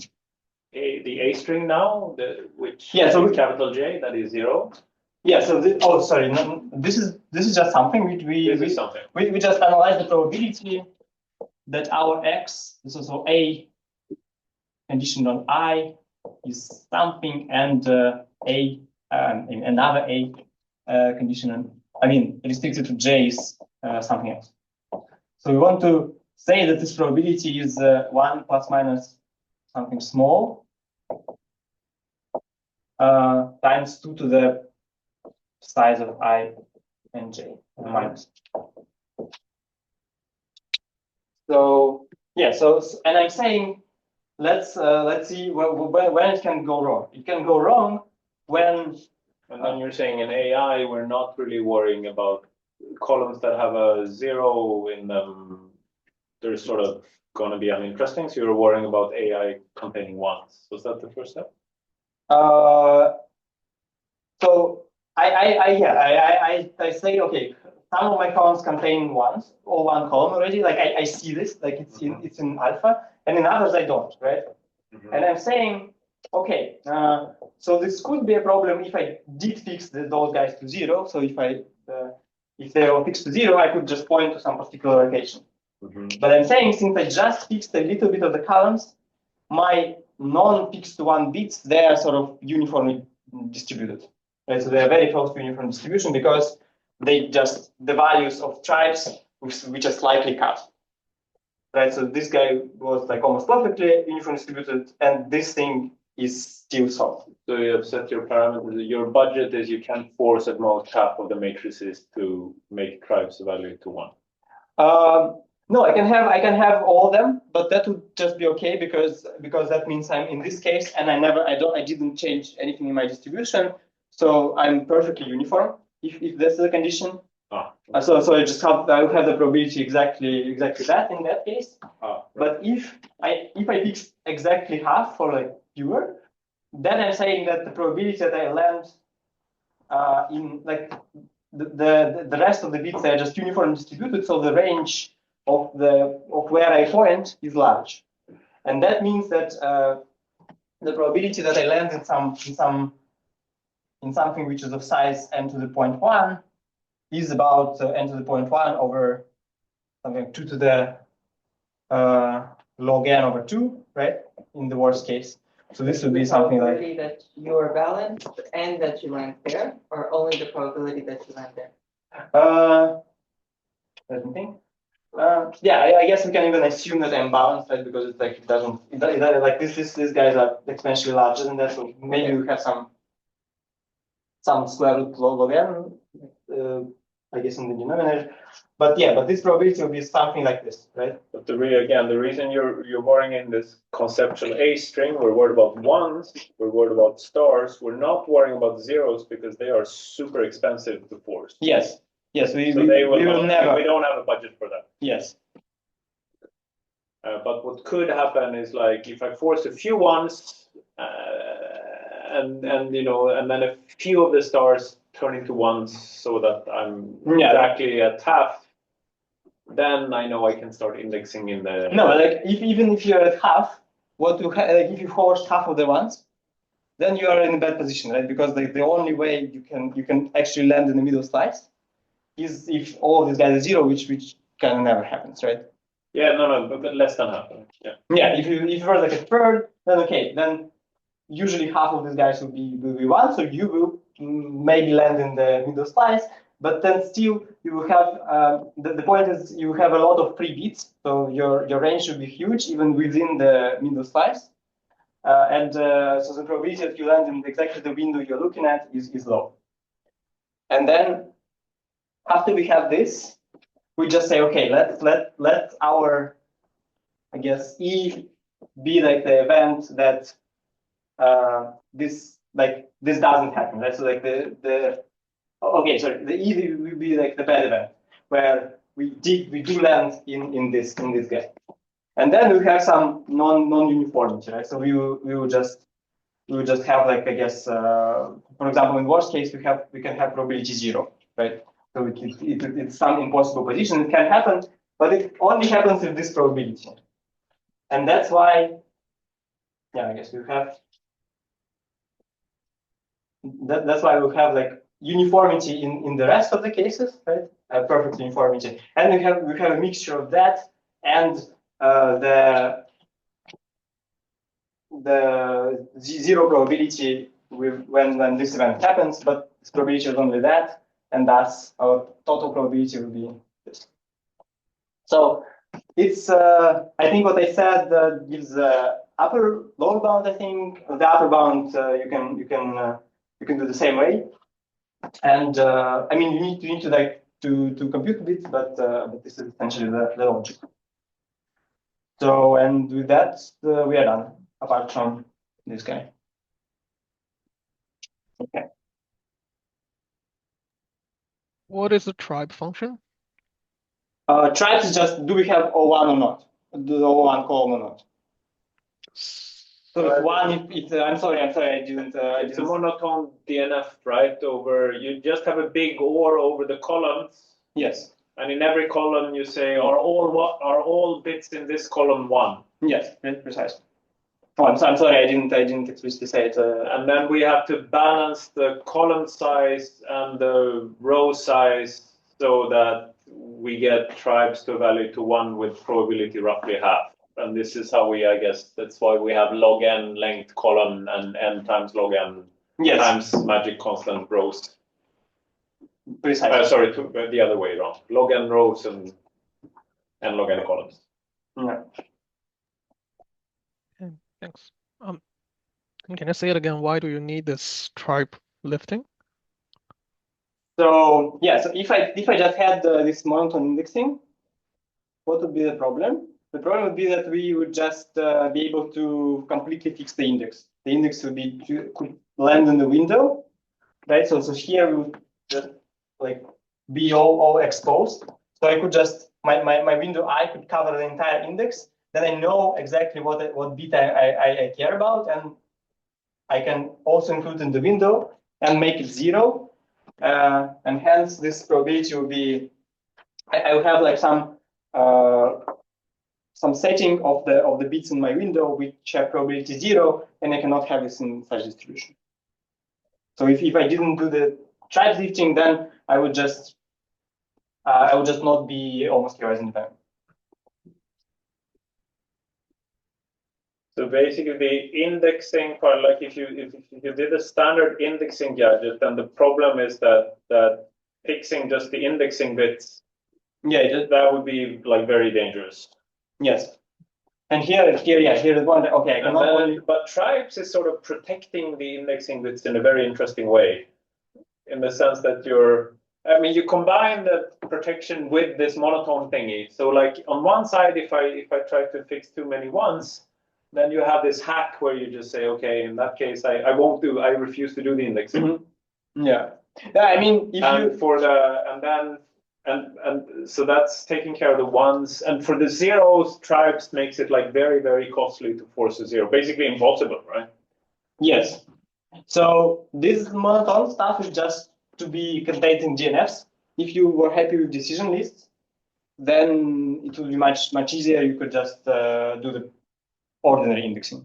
the A string now, which is capital J, that is 0. Yeah. So this is just something which we just analyze the probability that our X, so A conditioned on I is something, and another A conditioned, I mean restricted to J is something else. So we want to say that this probability is 1 plus minus something small times 2 to the size of I and J minus. So yeah, and I'm saying let's see when it can go wrong. It can go wrong when. And then you're saying in AI we're not really worrying about columns that have a 0 in them they're sort of going to be uninteresting. So you're worrying about AI containing ones. Was that the first step? So I say, okay, some of my columns contain ones or one column already. Like I see this, like it's in alpha, and in others I don't, right? And I'm saying, okay, so this could be a problem if I did fix those guys to 0. So if they are fixed to 0, I could just point to some particular location. But I'm saying, since I just fixed a little bit of the columns, my non-fixed to 1 bits, they are sort of uniformly distributed. Right? So they are very close to uniform distribution because they just the values of tribes which are slightly cut. Right, so this guy was like almost perfectly uniform distributed, and this thing is still solved. So you have set your parameters. Your budget is you can force at most half of the matrices to make tribes evaluate to 1. No, I can have all of them, but that would just be okay because that means I'm in this case, and I didn't change anything in my distribution, so I'm perfectly uniform. If that's the condition. So I just have the probability exactly that in that case. Right. But if I fix exactly half for like pure, then I'm saying that the probability that I land in like the rest of the bits are just uniform distributed, so the range of where I point is large, and that means that the probability that I land in something which is of size n to the 0.1 is about n to the 0.1 over something like 2 to the log n over 2, right? In the worst case. So this would be something like the probability that you are balanced and that you land there, or only the probability that you land there? Let me think. Yeah, I guess we can even assume that I'm balanced, right? Because it's like like these guys are exponentially larger than that, so maybe we have some square root log n, I guess in the denominator. But yeah, but this probability will be something like this, right? But the reason you're worrying in this conceptual A string, we're worried about ones, we're worried about stars, we're not worrying about zeros because they are super expensive to force. Yes. We will never. We don't have a budget for that. Yes. But what could happen is like if I force a few ones, and then a few of the stars turn into ones, so that I'm exactly at half. Then I know I can start indexing in the. No, like even if you're at half, like if you force half of the ones, then you are in a bad position, right? Because the only way you can actually land in the middle slice is if all of these guys are 0, which kind of never happens, right? Yeah, no, but less than half. Yeah. Yeah, if you were like a third, then okay, then usually half of these guys will be 1, so you will maybe land in the middle slice. But then still you will have the point is you have a lot of free bits, so your range should be huge even within the middle slice, and so the probability that you land in exactly the window you're looking at is low. And then after we have this, we just say, okay, let our, I guess, E be like the event that this doesn't happen. That's like the E will be like the bad event where we do land in this guy, and then we have some non-uniformity, right? So we will just have like, I guess, for example, in worst case we can have probability 0, right? So it's some impossible position. It can happen, but it only happens with this probability, and that's why, yeah, I guess we have. That's why we have like uniformity in the rest of the cases, right? Perfect uniformity, and we have a mixture of that and the 0 probability when this event happens, but this probability is only that, and thus our total probability will be this. So it's I think what I said gives the lower bound. I think the upper bound you can do the same way, and I mean you need to like to compute a bit, but this is essentially the logic. So, and with that we are done. Apart from this guy. Okay. What is the tribe function? Tribes is just, do we have O1 or not? Do the O1 column or not? So if one, I'm sorry, I didn't. It's a monotone DNF, right? Over, you just have a big OR over the columns. Yes. And in every column you say, are all bits in this column 1? Yes, precisely. Oh, I'm sorry, I didn't explicitly say it. And then we have to balance the column size and the row size so that we get tribes to value to 1 with probability roughly half. And this is how we, I guess, that's why we have log n length column and n times log n times magic constant rows. Precisely. Sorry, the other way around. Log n rows and log n columns. Yeah. Okay, thanks. Can you say it again? Why do you need this tribe lifting? So yeah, so if I just had this monotone indexing, what would be the problem? The problem would be that we would just be able to completely fix the index. The index would could land in the window, right? So here we would just like be all exposed. So I could just my window I could cover the entire index. Then I know exactly what bit I care about, and I can also include in the window and make it 0. And hence this probability will be, I will have like some setting of the bits in my window which have probability 0, and I cannot have this in such distribution. So if I didn't do the tribe lifting, then I would just not be almost Göös independent. So basically, the indexing part, like if you did a standard indexing gadget, then the problem is that fixing just the indexing bits, that would be like very dangerous. Yes. And here is one. Okay, I cannot only. But tribes is sort of protecting the indexing bits in a very interesting way, in the sense that you combine the protection with this monotone thingy. So like on one side, if I try to fix too many ones, then you have this hack where you just say, okay, in that case, I refuse to do the indexing. Mm-hmm. Yeah. I mean, so that's taking care of the ones, and for the zeros, tribes makes it like very, very costly to force a 0, basically impossible, right? Yes. So this monotone stuff is just to be contained in DNFs. If you were happy with decision lists, then it will be much easier. You could just do the ordinary indexing.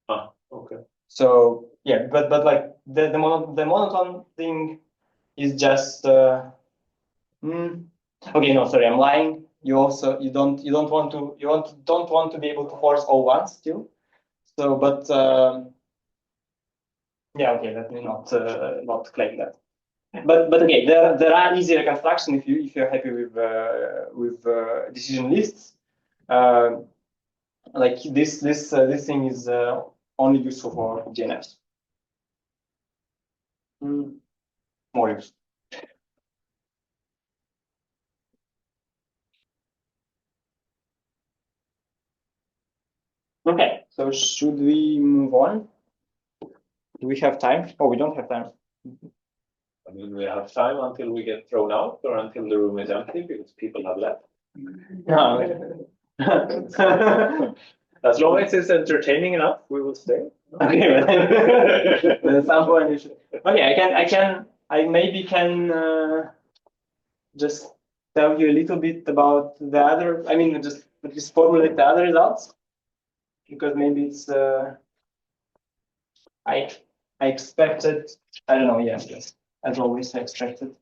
Okay. So yeah, but like the monotone thing is just okay. No, sorry, I'm lying. You don't want to be able to force all ones still. So, but yeah, okay, let me not claim that. But okay, there are easier construction if you're happy with decision lists. Like this thing is only useful for DNFs. More use. Okay, so should we move on? Do we have time? Oh, we don't have time. I mean, we have time until we get thrown out or until the room is empty because people have left. No. As long as it's entertaining enough, we will stay. Okay, but at some point you should. Okay, I maybe can just tell you a little bit about the other. I mean, just at least formulate the other results, because maybe it's I expected. I don't know. Yes. As always, I expected.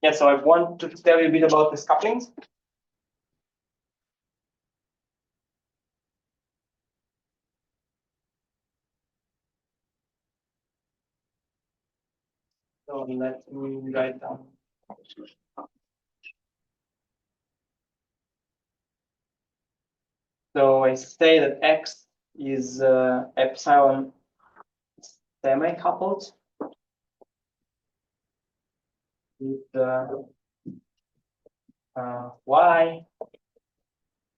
Yeah, so I want to tell you a bit about these couplings. So let me write down. So I say that X is epsilon semi-coupled with Y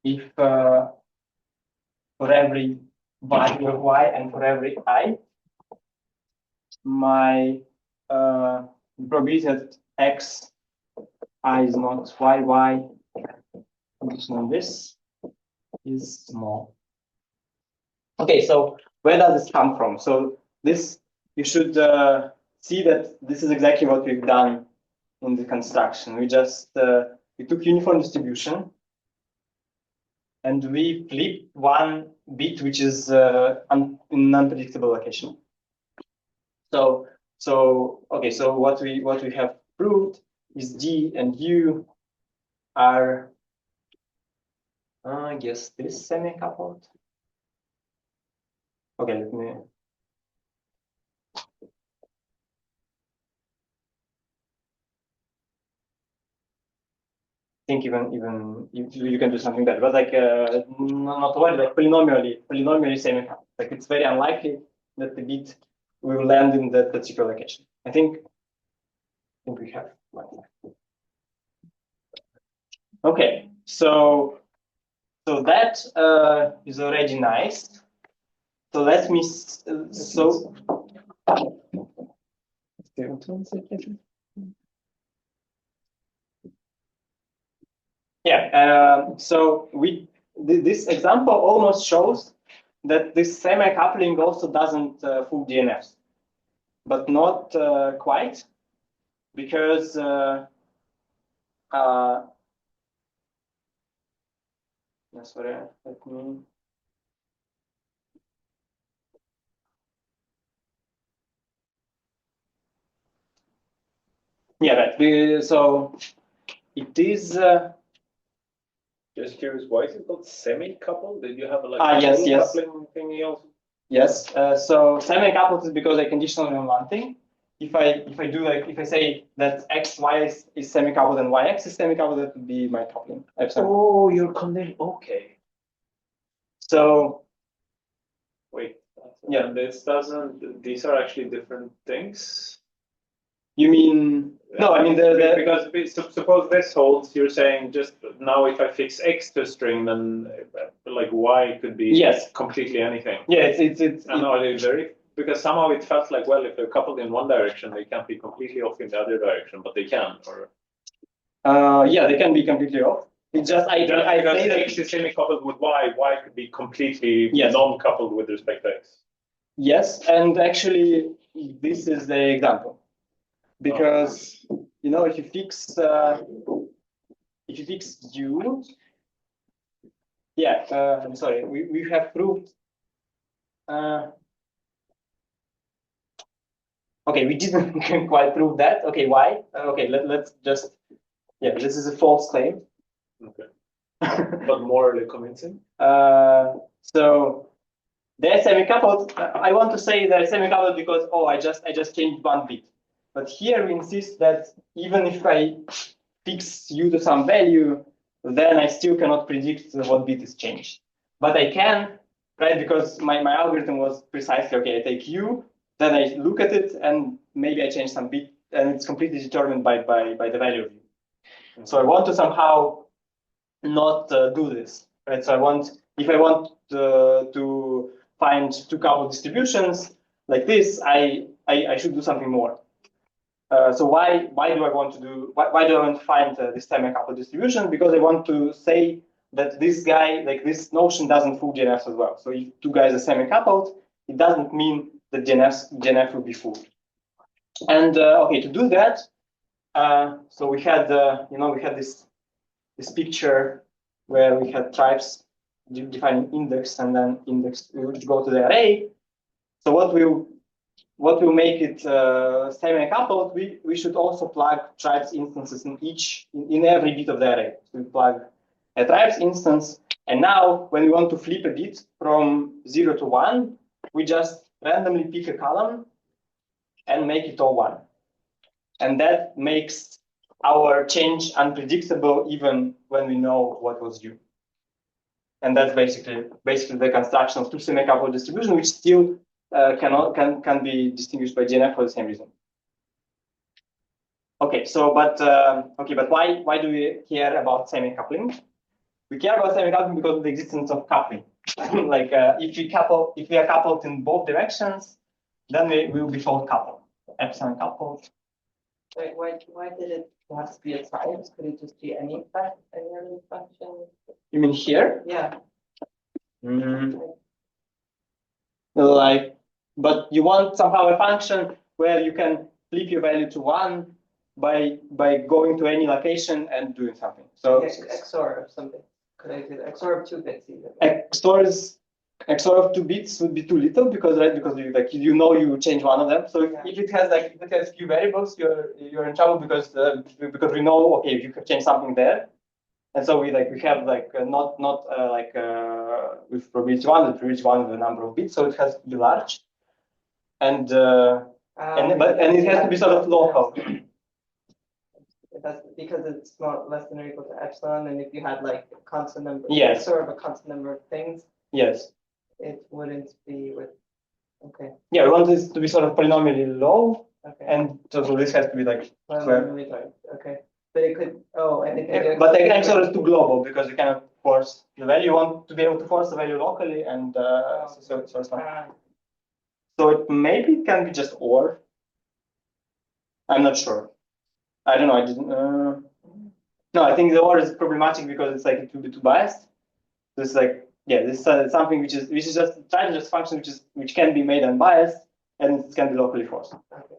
if for every value of y and for every I, my probability that x I is not y condition on this is small. Okay, so where does this come from? So this, you should see that this is exactly what we've done in the construction. We just we took uniform distribution and we flipped one bit which is in unpredictable location. So okay, so what we have proved is D and U are I guess this semi-coupled. Okay, let me. I think even you can do something better, but like not only like polynomially semi-coupled. Like it's very unlikely that the bit will land in that particular location. I think we have one. Okay, so that is already nice. So let me yeah. So this example almost shows that this semi-coupling also doesn't fool DNFs, but not quite, because sorry, let me. Yeah, right. So it is. Just curious, why is it called semi-coupled? Did you have like yes, total yes. coupling thingy also? Yes. So semi-coupled is because I conditional on one thing. If I say that x y is semi-coupled and y x is semi-coupled, that would be my coupling. Oh, you're conditional. Okay. So wait. Yeah. And this doesn't. These are actually different things. You mean no? I mean because suppose this holds. You're saying just now if I fix x to a string, then like y could be completely anything. Yeah, it's I know it's very because somehow it felt like well if they're coupled in one direction they can't be completely off in the other direction, but they can. Or yeah, they can be completely off. It's just I say that x is semi-coupled with y could be completely non-coupled with respect to x. Yes, and actually this is the example. Because you know if you fix U, yeah, I'm sorry, we have proved. Okay, we didn't quite prove that. Okay, why? Okay, let's just this is a false claim. Okay, but morally convincing. So they're semi-coupled. I want to say they're semi-coupled because I just changed one bit. But here we insist that even if I fix U to some value, then I still cannot predict what bit is changed. But I can, right? Because my algorithm was precisely, okay, I take U, then I look at it, and maybe I change some bit, and it's completely determined by the value of U. Mm-hmm. So I want to somehow not do this, right? So if I want to find two coupled distributions like this, I should do something more. So why do I want to find this semi-coupled distribution? Because I want to say that this guy, like this notion, doesn't fool DNFs as well. So if two guys are semi-coupled, it doesn't mean that DNF will be fooled. And okay, to do that, so we had we had this picture where we had tribes defining index and then index which go to the array. So what will make it semi-coupled, we should also plug tribes instances in every bit of the array. So we plug a tribes instance, and now when we want to flip a bit from 0 to 1, we just randomly pick a column and make it all 1. And that makes our change unpredictable even when we know what was U. And that's basically the construction of two semi-coupled distribution, which still can be distinguished by DNF for the same reason. Okay, so but why do we care about semi-coupling? We care about semi-coupling because of the existence of coupling. Like if we are coupled in both directions, then we will be called coupled, epsilon coupled. Wait, why did it have to be a type? Could it just be any function? You mean here? Yeah. Like, but you want somehow a function where you can flip your value to 1 by going to any location and doing something. So XOR of something. Could I do that? XOR of 2 bits either? XOR of 2 bits would be too little because you change one of them. So if it has few variables, you're in trouble because we know, okay, you can change something there. And so we have with probability 1, the probability 1 is the number of bits, so it has to be large, and it has to be sort of local. That's because it's less than or equal to epsilon, and if you had like a constant number, yes, sort of a constant number of things, yes, it wouldn't be with. Okay. Yeah, we want this to be sort of polynomially low, okay, and so this has to be like square. Okay. But it could, and it could. But the XOR is too global because you cannot force the value. You want to be able to force the value locally, and so it's not. So it maybe can be just OR. I'm not sure. I don't know. I didn't. No, I think the OR is problematic because it's like it will be too biased. So it's like this is something which is just trying to just function which can be made unbiased and it can be locally forced. Okay.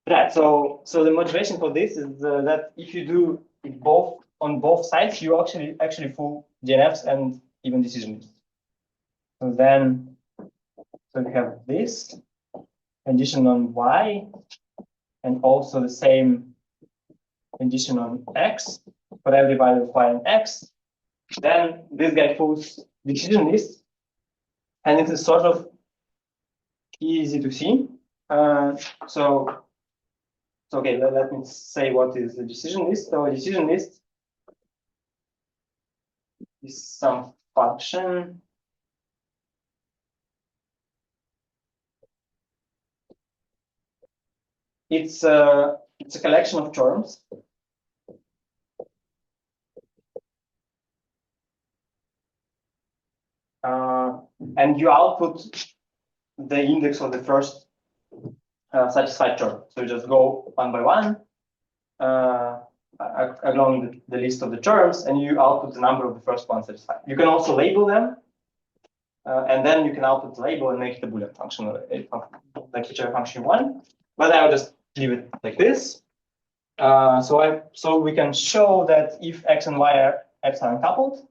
Right. So the motivation for this is that if you do it on both sides, you actually fool DNFs and even decision lists. So then, we have this condition on Y, and also the same condition on X for every value of Y and X. Then this guy fools decision list, and it is sort of easy to see. So okay, let me say what is the decision list. So a decision list is some function it's a collection of terms. And you output the index of the first satisfied term. So you just go one by one along the list of the terms, and you output the number of the first one satisfied. You can also label them, and then you can output the label and make it a Boolean function, like whichever function you want. But I will just leave it like this. So we can show that if X and Y are epsilon coupled,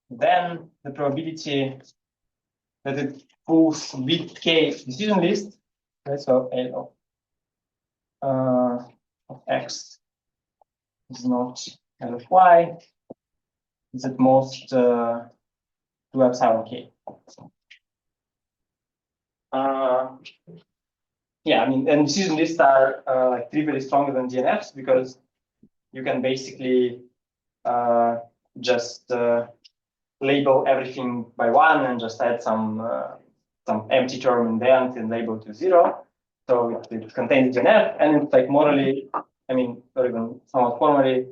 then the probability that it fools bit K decision list, right? So L of X is not L of Y, is at most 2 epsilon K. Yeah, I mean, and decision lists are like trivially stronger than DNFs because you can basically just label everything by 1 and just add some empty term in the end and label to 0. So it contains DNF, and it's like morally, I mean, or even somewhat formally,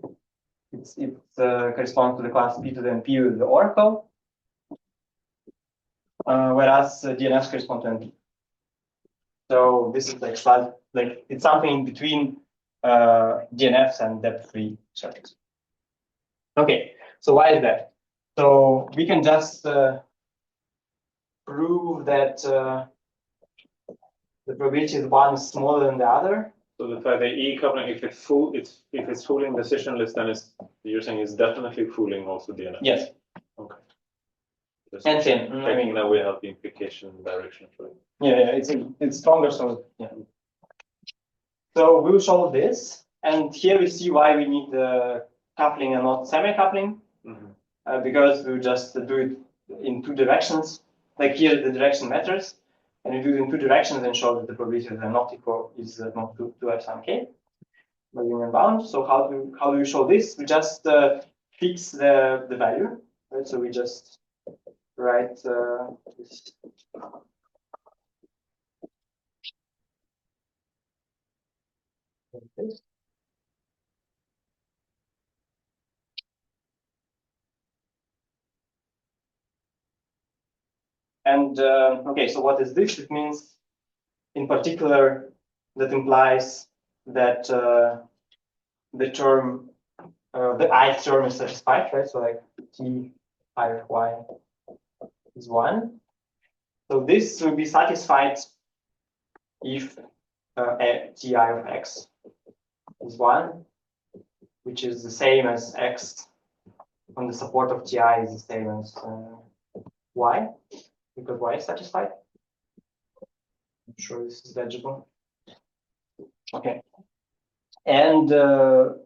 it corresponds to the class P to the NP with the oracle, whereas DNFs correspond to NP. So this is like it's something in between DNFs and depth-free circuits. Okay, so why is that? So we can just prove that the probability of one is smaller than the other. So the fact that E coupling, if it's fooling decision list, then you're saying it's definitely fooling also DNF. Yes. Okay. Just and same. checking that we have the implication direction for it. Yeah, it's stronger. So yeah. So we'll show this, and here we see why we need the coupling and not semi-coupling, because we just do it in 2 directions. Like here, the direction matters, and we do it in 2 directions and show that the probability that they're not equal is not 2 epsilon K by union bound. So how do we show this? We just fix the value, right? So we just write this. And okay, so what is this? It means, in particular, that implies that the term, the ith term is satisfied, right? So like t higher y is 1. So this will be satisfied if ti of x is 1, which is the same as x on the support of ti is the same as y, because y is satisfied. I'm sure this is legible. Okay. And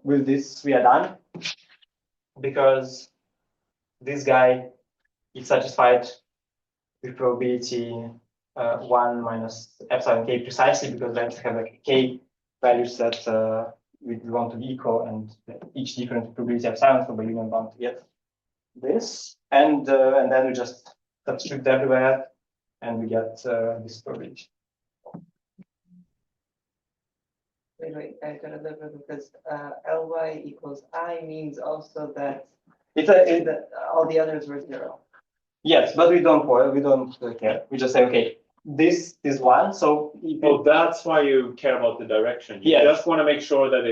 with this, we are done, because this guy is satisfied with probability 1 minus epsilon k precisely, because let's have like k values that we want to be equal, and each different probability epsilon, so by union bound to get this, and then we just substitute everywhere, and we get this probability. Wait, I gotta look at it, because Ly equals I means also that all the others were 0. Yes, but we don't care. We just say, okay, this is 1. So Oh, that's why you care about the direction. You Yes. just want to make sure that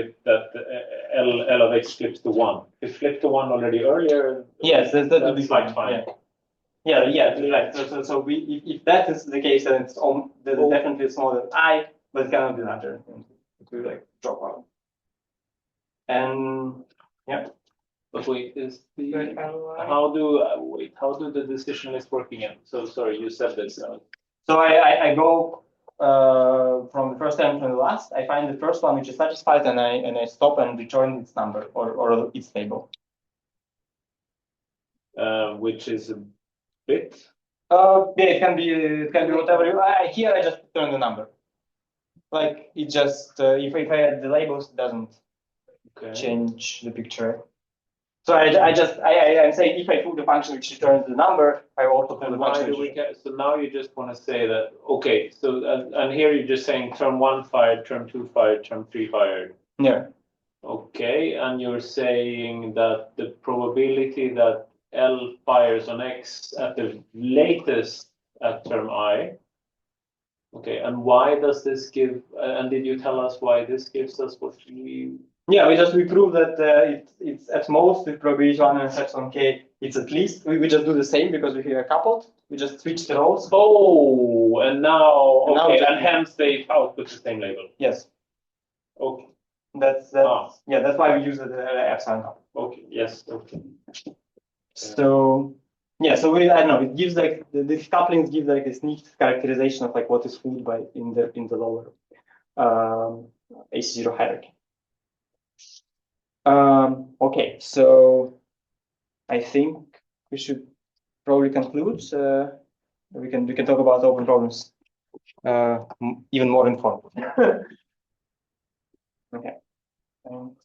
L of x flips to 1. If it flipped to 1 already earlier, yes, that would be like fine. Yeah, right. So we, if that is the case, then it's definitely smaller than I, but it cannot be larger. To like drop out. And yeah. But wait, But Ly, how do the decision list work again? So sorry, you said this. So I go from the first term to the last. I find the first one which is satisfied, and I stop and return its number or its table. Which is a bit. Yeah, it can be whatever. Here I just return the number. Like it just if I add the labels, it doesn't change the picture. So I'm saying if I put the function which returns the number, I also put the function. So now you just want to say that, okay, so and here you're just saying term 1 fired, term 2 fired, term 3 fired. Yeah. Okay, and you're saying that the probability that L fires on X at the latest at term I. Okay, and why does this give, and did you tell us why this gives us what we... Yeah, we prove that it's at most with probability 1 and epsilon k, it's at least, we just do the same because we are coupled. We just switch the roles. Oh, and now, okay, now and hence they output the same label. Yes. Okay. That's yeah, that's why we use the epsilon. Okay, yes, okay. So yeah, so I don't know, it gives like these couplings give like this neat characterization of like what is fooled by in the lower AC0 hierarchy. Okay, so I think we should probably conclude. We can talk about open problems even more informed. Okay. Thanks.